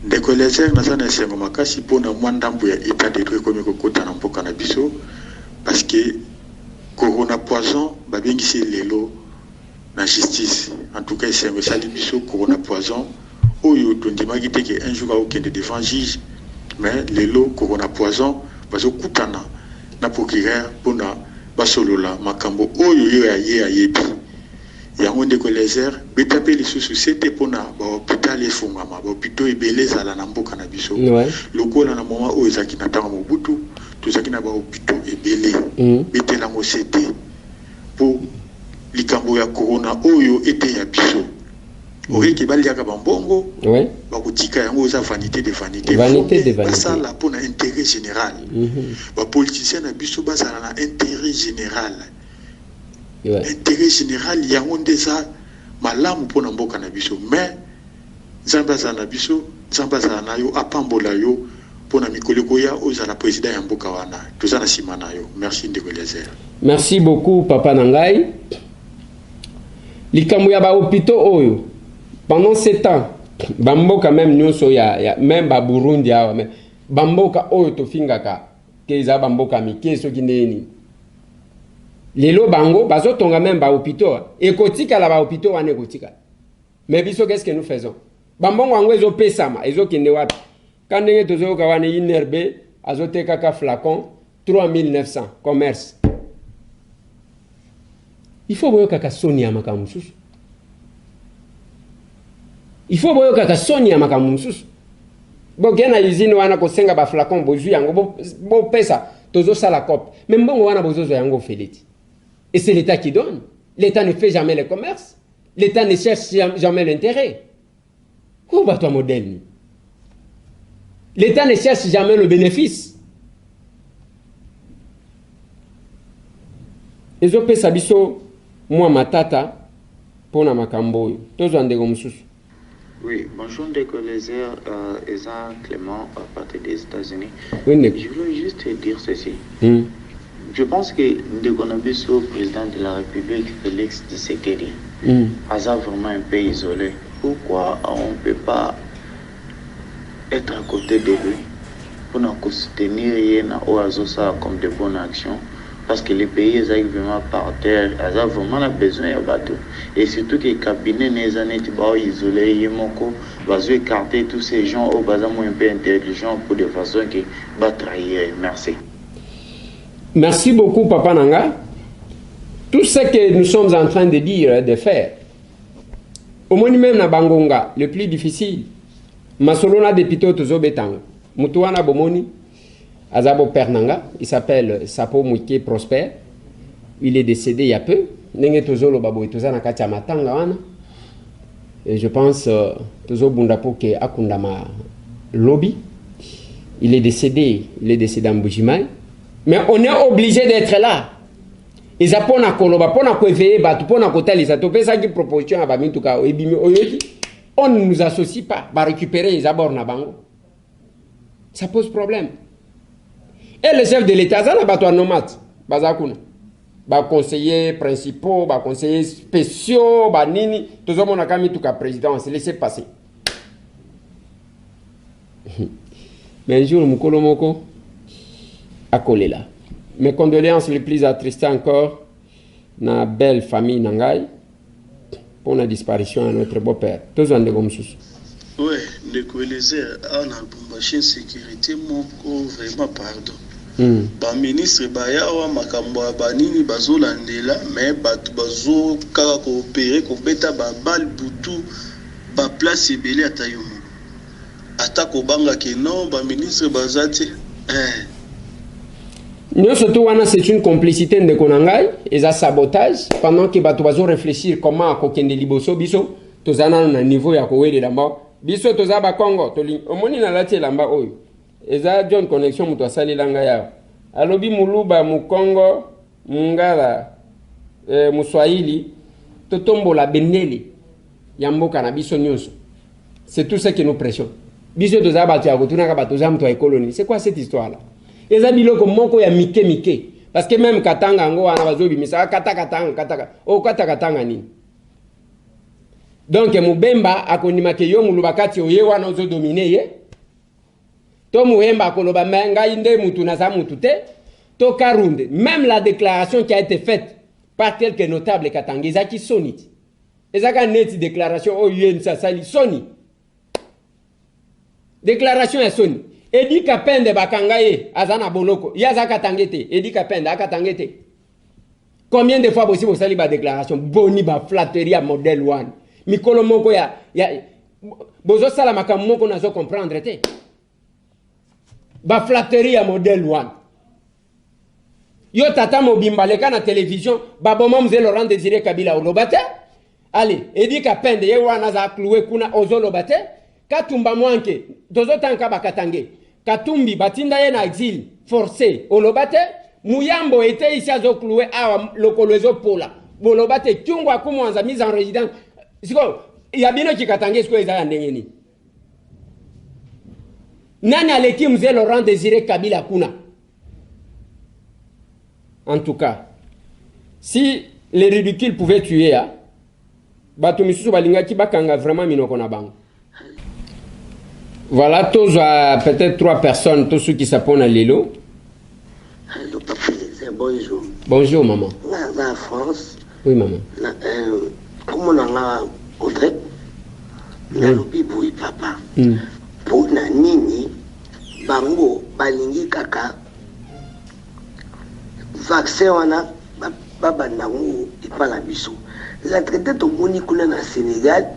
Ndeko Eliezer nazana sengo makasi pona mwandambo ya état de droit comme kokota na mboka na biso parce que corona poison babengisi lelo na justice en tout cas sengo sali biso corona poison oyo tondimaki te que un jour a aucun devant juge mais lelo corona poison bazo kutana na procureur pona basolola makambo oyo yo ya ye ayebi yango Ndeko Eliezer betape lisusu sete pona ba hôpital efungama ba hôpital ebele zala na mboka na biso lokola na moment oyo ezaki na ntango mobutu tozaki na ba hôpital ebele betela ngo sete po likambo ya corona oyo ete ya biso oyoki baliaka bambongo bakotika yango eza vanité de vanité basala mpona intérêt général bapoliticien na biso bazala na intérêt général intérêt général yango nde eza malamu mpona mboka na biso mais nzambe azala na biso nzambe azala na yo apambola yo mpona mikoleko ya ozala président ya mboka wana toza na nsima na yo. Merci Ndeko Eliezer. Merci beaucoup papa na ngai. Likambo ya bahôpitaux oyo pendant 7 ans bamboka même nyonso ya même ba Burundi awa mais bamboka oyo tofingaka ke eza bamboka mike soki ndeni lelo bango bazotonga même bahôpitaux ekotikala bahôpitaux wana ekotikala mais biso qu'est-ce que nous faisons bambongo yango ezopesama ezokende wapi ka ndenge tozoyoka wana inerbe azotekaka flacon 3900 commerce. Il faut boyoka ka soni ya makambo mosusu. Il faut boyoka ka soni ya makambo mosusu. Bokena usine wana kosenga ba flacon bozwi yango bo pesa tozosala cop. Mais mbongo wana bozozo yango feleti. Et c'est l'État qui donne. L'État ne fait jamais le commerce. L'État ne cherche jamais l'intérêt. Où va ton modèle? L'État ne cherche jamais le bénéfice. Ezo pesa biso moi matata pona makambo oyo tozwa ndeko mosusu. Oui, bonjour Ndeko Eliezer, Eza Clément à partir des États-Unis. Oui, je voulais juste dire ceci. Je pense que Ndeko Nabiso, président de la République, Félix Tshisekedi, Aza vraiment un peu isolé. Pourquoi on ne peut pas être à côté de lui pour nous soutenir ça comme de bonnes actions? Parce que les pays sont vraiment par terre, ils ont vraiment besoin de bateaux. Et surtout que les cabinets sont isolés, ils vont écarter tous ces gens au bas un peu intelligents pour de façon qui va trahir. Merci. Merci beaucoup, Papa Nanga. Tout ce que nous sommes en train de dire, de faire, au moins même na Bangonga, le plus difficile, Masolona de Pito Tozo Betang, Mutuana Bomoni, Azabo Pernanga, il s'appelle Sapo Mouké Prosper. Il est décédé il y a peu. Et je pense Tozo Bundapo ke Akundama Lobby. Il est décédé en Bujimai. Mais on est obligé d'être là. Ils apprennent à Koloba, pour nous éveiller, pour nous côté les atopés, ça qui proposition à Bamintuka, on ne nous associe pas, va récupérer les abords na bango. Ça pose problème. Et les chefs de l'État, ça n'a pas de nomade. Bazakuna. Ba conseillers principaux, ba conseillers spéciaux, ba nini, tout le monde a quand même tout cas président, c'est laissé passer. Mais un jour, Mukolo Moko a collé là. Mes condoléances les plus attristées encore, na belle famille Nangai, pour la disparition de notre beau-père. Tous en comme sous. Oui, Ndeko Eliezer, on a une sécurité, mon vraiment pardon. Ba ministre bayawa makambo banini bazolandela mais batu bazo kaka coopérer ko beta ba bal butu ba place ebele atayomo atako banga ke non ba ministre bazati nous surtout wana c'est une complicité de Konangai et un sabotage pendant que batu bazo réfléchir comment ko kende liboso biso tozana na niveau ya ko wele lamba biso tozaba Congo toli omoni na lati lamba oyo eza John connexion muto asali langa ya alobi muluba mu Congo mungala muswahili totombola benele ya mboka na biso nyonso. C'est tout ce que nous prêchons. Biso toza batu ya kotuna ka batu za mtu ya colonie. C'est quoi cette histoire là? Eza biloko moko ya mike. Parce que même katanga ngo wana bazobi misa katanga nini. Donc mubemba akondima ke yo mulubakati oye wana ozo dominer ye. To muhemba akoloba menga inde mutu na za mutu te. To karunde. Même la déclaration qui a été faite par quelques notables katangeza qui sonit. Ezaka neti déclaration o yuen sa sali soni. Déclaration ya soni. Edi Kapende bakangaye azana boloko. Yaza katangete. Edi Kapende akatangete. Combien de fois possible sali ba déclaration boni ba flatterie modèle 1. Mikolo moko ya bozo sala makambo moko nazo comprendre te. Ba flatterie modèle 1. Yo tata mobimba leka na télévision baboma mzee Laurent Désiré Kabila olobate. Allez, Edi Kapende ye wana za cloué kuna ozolobate. Katumba mwanke dozo tanka bakatange. Katumbi batinda ye na exil forcé olobate. Muyambo ete isi azo cloué awa lokolozo pola. Bolobate kyungwa kumwanza mise en résidence. Siko yabino kikatange siko ezaya ndengeni. Nani aleki mzee Laurent Désiré Kabila kuna? En tout cas, si les ridicules pouvaient tuer, batu misusu balingaki bakanga vraiment minoko na bango. Voilà, tous peut-être 3 personnes, tous ceux qui s'appellent à Lilo. Allô, papa, bonjour. Bonjour, maman. En France. Oui, maman. Comment on a Audrey? Nalobi boui, papa. Pour na nini, bango, balingi kaka, vaccin wana, baba nango, ipala biso. La traité to moni kuna na Sénégal,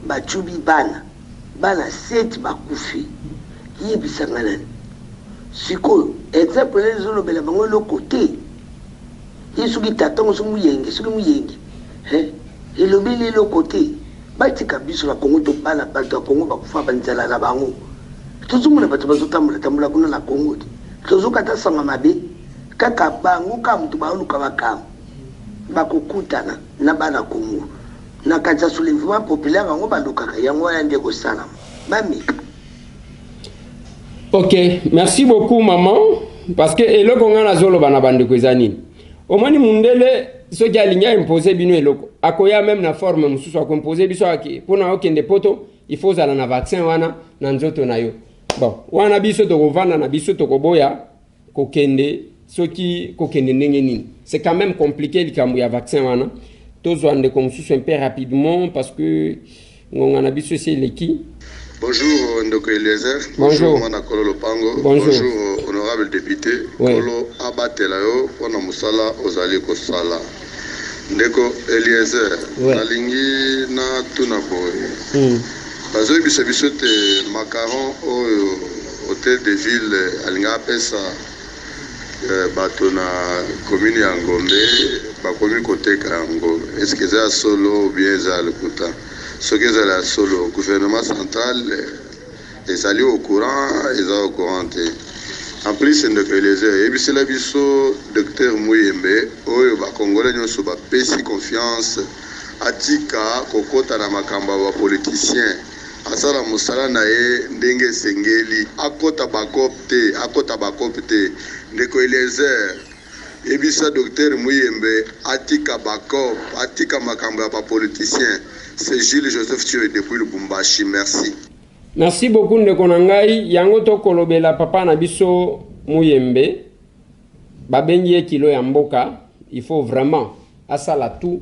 bachubi bana. Bana 7 bakufi yebisanga nani siko exemple les olobela bango le côté isuki tatango so muyenge suki muyenge elobeli le côté batika biso la Congo to bana bato Congo bakufa banzala na bango tozumuna bato bazotamula kuna na Congo tozokata sanga mabe kaka bango ka mtu baluka bakam bakukutana na bana Congo. Nakaja soulèvement populaire bango balukaka yango ya ndeko sana mamika. Ok, merci beaucoup maman parce que eloko ngana zolo bana bandeko ezanini. Omoni mundele soki alinga imposer bino eloko. Akoya même na forme mususu akomposer biso aki pona okende poto il faut zala na vaccin wana na nzoto na yo. Bon, wana biso tokovanda na biso tokoboya kokende soki kokende ndenge nini. C'est quand même compliqué likambo ya vaccin wana. Tous on est comme un peu rapidement parce que on a vu c'est l'équipe. Bonjour Ndoko Eliezer. Bonjour Mana Kolo Lopango. Bonjour honorable député. Kolo Abatelayo pona musala ozali ko sala. Ndeko Eliezer. Nalingi na tuna boy. Bazo biso te macaron au hôtel de ville alinga pesa bato na commune ya Ngombe bakomi koteka yango. Est-ce que c'est solo ou bien c'est le kuta? Ce que c'est la solo, gouvernement central est allé au courant, ils sont au courant. En plus, c'est et puis c'est la biso docteur Mouyembe, oyo ba congolais nyonso ba pesi confiance atika kokota na makamba ba politicien. Asala musala na ye ndenge sengeli akota bakopte ndeko Eliezer ebisa docteur Mouyembe atika bakop atika makamba ya politicien. C'est Gilles Joseph Thioé depuis Lubumbashi. Merci. Merci beaucoup ndeko nangai yango to kolobela papa na biso Mouyembe babengi kilo ya mboka. Il faut vraiment asala tout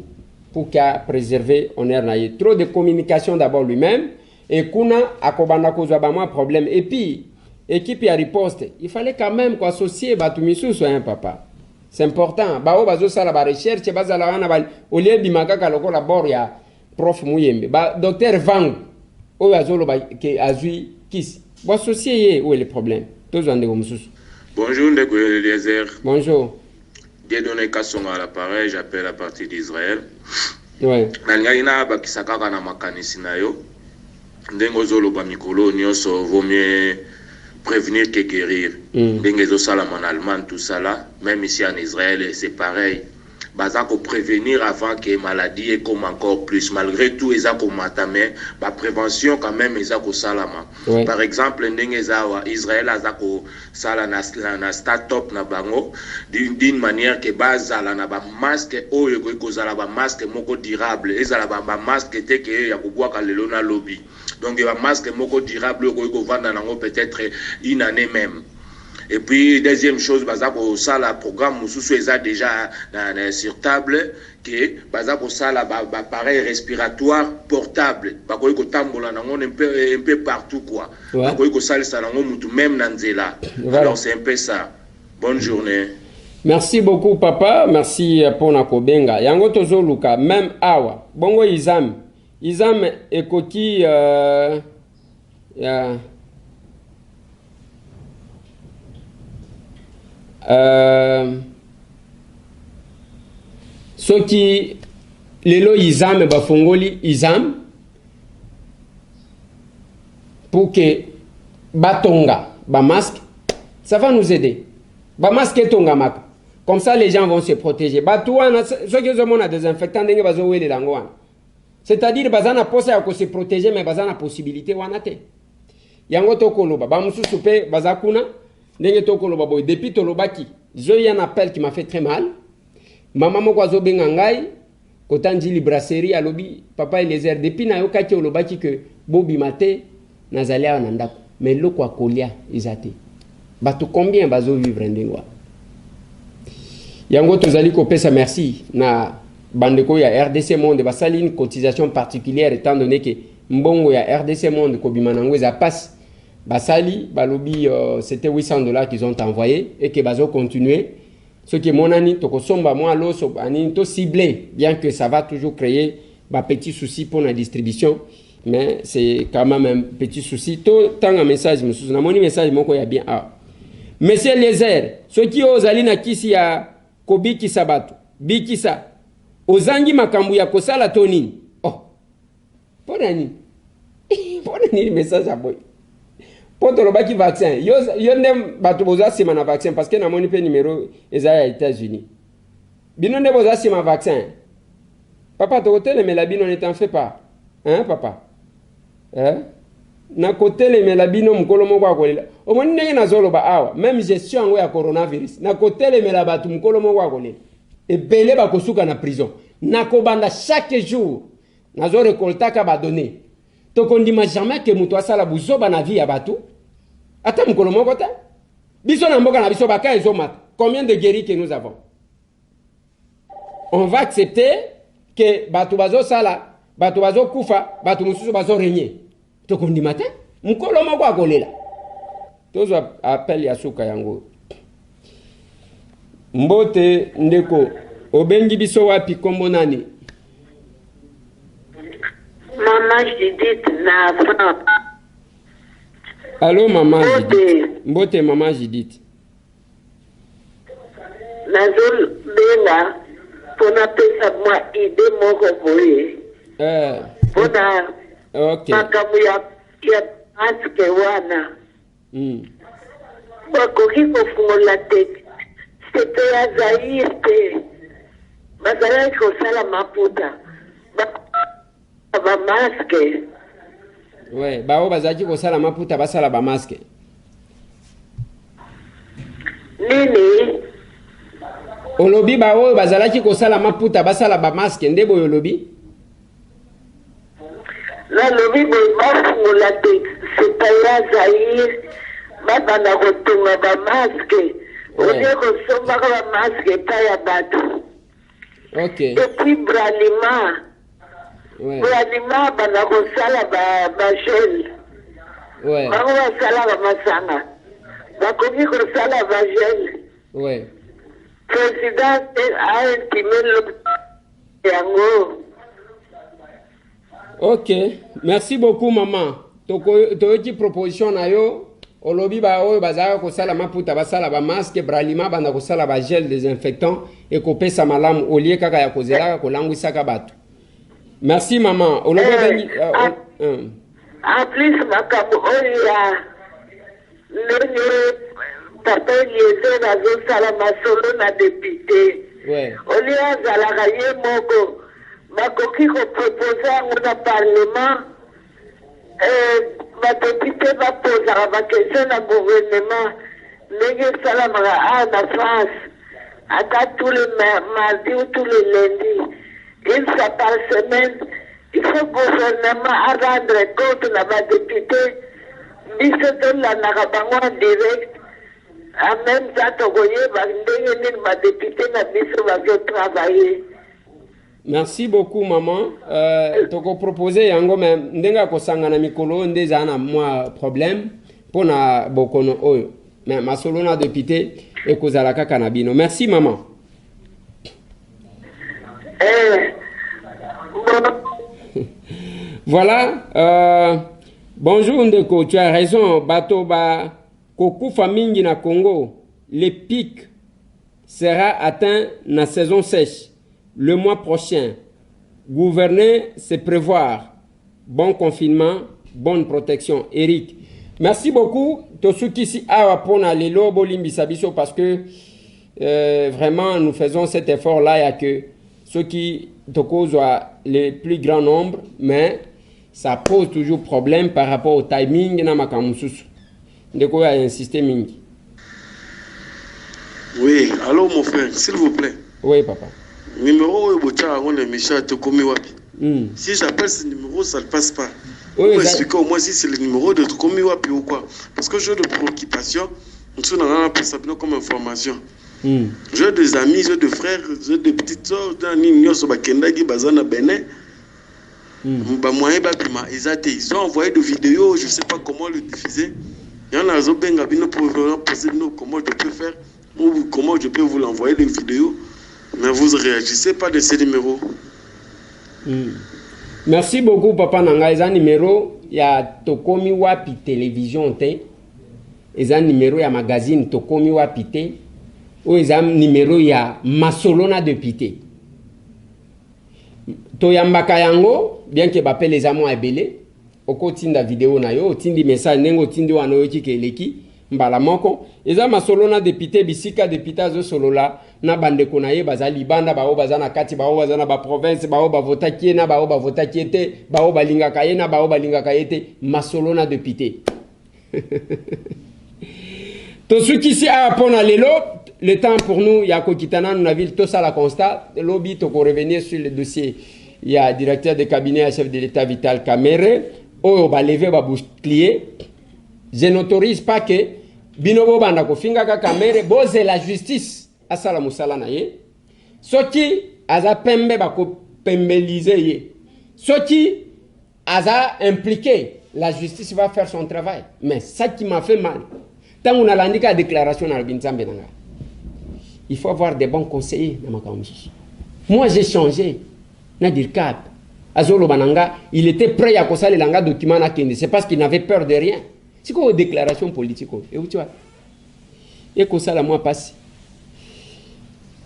pour qu'à préserver honneur na ye. Trop de communication d'abord lui-même et kuna akobanda kozwa ba moi problème et puis équipe ya riposte il fallait quand même associer batu misusu hein papa. C'est important. Bao bazo sala ba recherche bazala wana ba olie bimakaka lokola bord ya prof Mouyembe. Ba docteur Vang o azolo ba ke azui kis. Bo associer où est le problème? Tous en de misusu. Bonjour Ndeko Eliezer. Bonjour. Bien donné Kassonga à l'appareil, j'appelle à partir d'Israël. Ouais. Nalingina bakisaka na makanisi na yo. Ndengo zolo ba mikolo nyonso vaut mieux prévenir que guérir. Bengezo salam en Allemagne, tout ça là, même ici en Israël, c'est pareil. Bazako prévenir avant que maladie et comme encore plus. Malgré tout, ils ont mais la prévention quand même ils ont salama. Par exemple, Israël a sala na start-up na bango d'une manière que base la na ba masque o yeko zala ba masque moko durable. Ils ont ba masque te que ya kubwa kalelo na lobby. Donc ba masque moko durable ko vendre nango peut-être une année même. Et puis, deuxième chose, ça, le programme, nous est déjà sur table, que, ça, l'appareil respiratoire portable, un peu partout, quoi. Même Nanzela. Alors, c'est un peu ça. Bonne journée. Merci beaucoup, papa. Merci pour la kobenga. Yango tozo luka, même awa. Bongo Izam. Izam ekoti, ceux qui lelo izam bafongoli izam pour que batonga ba masque ça va nous aider ba masque tonga mak comme ça les gens vont se protéger batouana ceux qui ont des désinfectants ndenge bazo wele langwa c'est-à-dire bazana posa ya ko se protéger mais bazana possibilité wana te yango tokoloba ba mususu pe bazakuna ndenge tokoloba boy depuis tolobaki j'ai un appel qui m'a fait très mal maman moko azobenga ngai kotanji brasserie à lobby papa Eliezer depuis na yokaki olobaki que bobi mate nazalia na ndako mais loko akolia izate bato combien bazo vivre ndengwa yango tozali kopesa merci na bandeko ya RDC Monde basali une cotisation particulière étant donné que mbongo ya RDC Monde kobima nango eza passe basali balobi c'était $800 qu'ils ont envoyé et que bazo continuer ce qui mon ani to kosomba moi loso ani to ciblé bien que ça va toujours créer ba petit souci pour la distribution mais c'est quand même un petit souci to tanga message monsieur na moni message moko ya bien monsieur Lézer ce qui ozali na kisi ya kobiki sabatu bikisa ozangi makambu ya kosala toni pona ni message aboy Poto lobaki vaccin yo ndem bato boza sima na vaccin parce que na moni pe numéro ezaya États-Unis bino ne boza sima vaccin papa to hôtel mais la bino ne t'en fais pas hein papa na côté le mais la bino mukolo moko akolela o moni ndenge na zolo ba awa même gestion ngo ya coronavirus na côté le mais la bato mukolo moko akolela et belé ba kosuka na prison na kobanda chaque jour na zo récoltaka ba donner to kondima jamais que muto asala buzoba na vie ya batu ata mukolo moko ta biso na mboka na biso baka ezoma combien de guéris que nous avons on va accepter que batu bazo sala batu bazo kufa batu mususu bazo régner to kondima ta mukolo moko akolela tozo appel ya suka yango mbote ndeko obengi biso wapi kombo nani Maman Judith Navran. Allô maman Judith. Mbote maman Judith. Nazol bela pona pesa moi idée moko boye. Pona OK. Makamu ya aske wana. Bakoki kofungola te. C'était ya Zaire te. Bazala kosala maputa. Ba masque. Ouais, bao bazaki kosala maputa basala ba masque. Nini? Olobi bao bazalaki kosala maputa basala ba masque ndebo olobi? La lobi bo bafungola te. C'est pas Zaire. Babana kotunga ba masque. Oye kosomba ba masque pa ya batu. OK. Et puis Bralima. Ouais. Bralima bana kosala ba gel. Ouais. Bango basala ba masanga. Bakoki kosala ba gel. Ouais. Président a intimé le yango. OK. Merci beaucoup maman. Toyoki proposition na yo. Olobi ba oyo bazaka kosala maputa basala ba masque Bralima banda kosala ba gel désinfectant et kopesa malamu olie kaka ya kozela kolangwisaka bato. Merci maman. En plus makambo oyo ya papa Eliezer azosala masolo na député. Oli azalaka ye moko bakoki kopropose yango na parlement badepute bapozaka bakestion na gouvernement ndenge esalamaka awa na France ata tous les mardi ou tous les lundis une fois par semaine. Il faut gouvernement à rendre compte na badepute biso tolandaka bango en direct. En même temps, merci beaucoup, maman. Toko proposé yango même ndenga ko sangana mikolo ndeza na moi problème pona bokono oyo. Mais masolona député et kozalaka kanabino. Merci, maman. Voilà. Bonjour Ndeko, tu as raison. Batoba. Kokufa mingi na Congo, le pic sera atteint na saison sèche le mois prochain. Gouverner, c'est prévoir. Bon confinement, bonne protection. Eric, merci beaucoup. Tosukisi awa pona lelo bolimbi sabiso parce que vraiment nous faisons cet effort-là. Il y a que ceux qui toko soient les plus grand nombre, mais ça pose toujours problème par rapport au timing na makamususu. Ndeko a insisté mingi. Oui, allô mon frère, s'il vous plaît. Oui, papa. Numéro où on est méchant, tu commis wapi. Si j'appelle ce numéro, ça ne passe pas. Oui, vous expliquez au moins si c'est le numéro de commis wapi ou quoi. Parce que j'ai des préoccupations, nous n'avons pas ça comme information. J'ai des amis, j'ai des frères, j'ai des petites soeurs, ils ont envoyé des vidéos, je ne sais pas comment le diffuser. Il y en a pour poser comment je peux faire ou comment je peux vous l'envoyer des vidéos, mais vous ne réagissez pas de ces numéros. Merci beaucoup, papa Nanga. Il y a un numéro, il y a Tokomi Wapi Télévision, il y a un numéro, il y a un magazine Tokomi Wapi Té, ou il y a un numéro, il y a Masolona de Pité. Toyambaka yango, bien que bape les amants ebele, oko tinda vidéo na yo, tindi message nengo tindi wano yoki keleki, mbala moko, eza masolona depite bisika depita zo solola, na bande konaye bazali banda, bao bazana kati, bao bazana ba province, bao ba vota kiena, bao ba vota kiete, bao ba linga kayena, bao ba linga kayete, masolona depite. To ceux qui s'y apprennent à l'élo, le temps pour nous, il y a Kokitana, nous avons tout ça la constat, lobby, to revenir sur le dossier. Il y a directeur de cabinet à chef de l'État Vital Kamere, on va lever ba bouclier. Je n'autorise pas que Binobo Bandako Fingaka Kamere, boze la justice à Salamusala naye. Soti aza pembe bako pembelize ye. Soti aza impliqué, la justice va faire son travail. Mais ça qui m'a fait mal, tant on a l'indiqué la déclaration dans le Binzambe Nanga. Il faut avoir des bons conseillers dans ma commission. Moi j'ai changé. Nadir Kat, Azolo Bananga, il était prêt à causer les langues documents à Kende. C'est parce qu'il n'avait peur de rien. C'est quoi une déclaration politique? Et où tu vois? Et que ça la moi passe.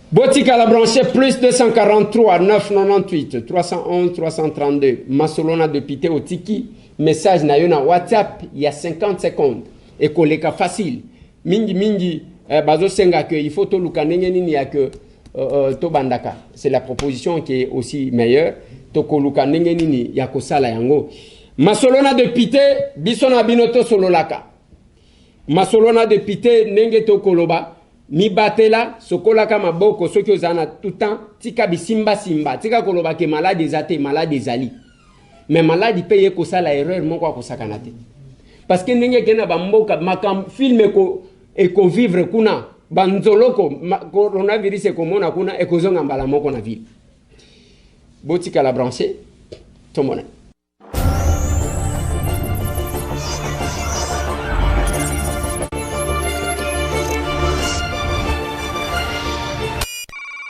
Botika la branché plus 243 998 311 332. Masolona de Pité au Tiki. Message na yona WhatsApp il y a 50 secondes. Et koleka facile. Mingi bazo senga que il faut to lukanenge nini ya que Tobandaka, c'est la proposition qui est aussi meilleure. Tokoluka nenge nini ya kosala yango. Masolona de Pité, bisona binoto sololaka. Masolona de Pité nenge tokoloba, mi batela sokolaka maboko soki ozana tout temps tika bisimba simba, tika koloba ke malade ezate malade ezali. Mais malade paye kosala erreur moko kosakana te. Parce que nenge kena ba mboka makam film eko vivre kuna. Banzoloko coronavirus ekomona kuna ekozonga mbala moko na ville. Botika la branché, tomona.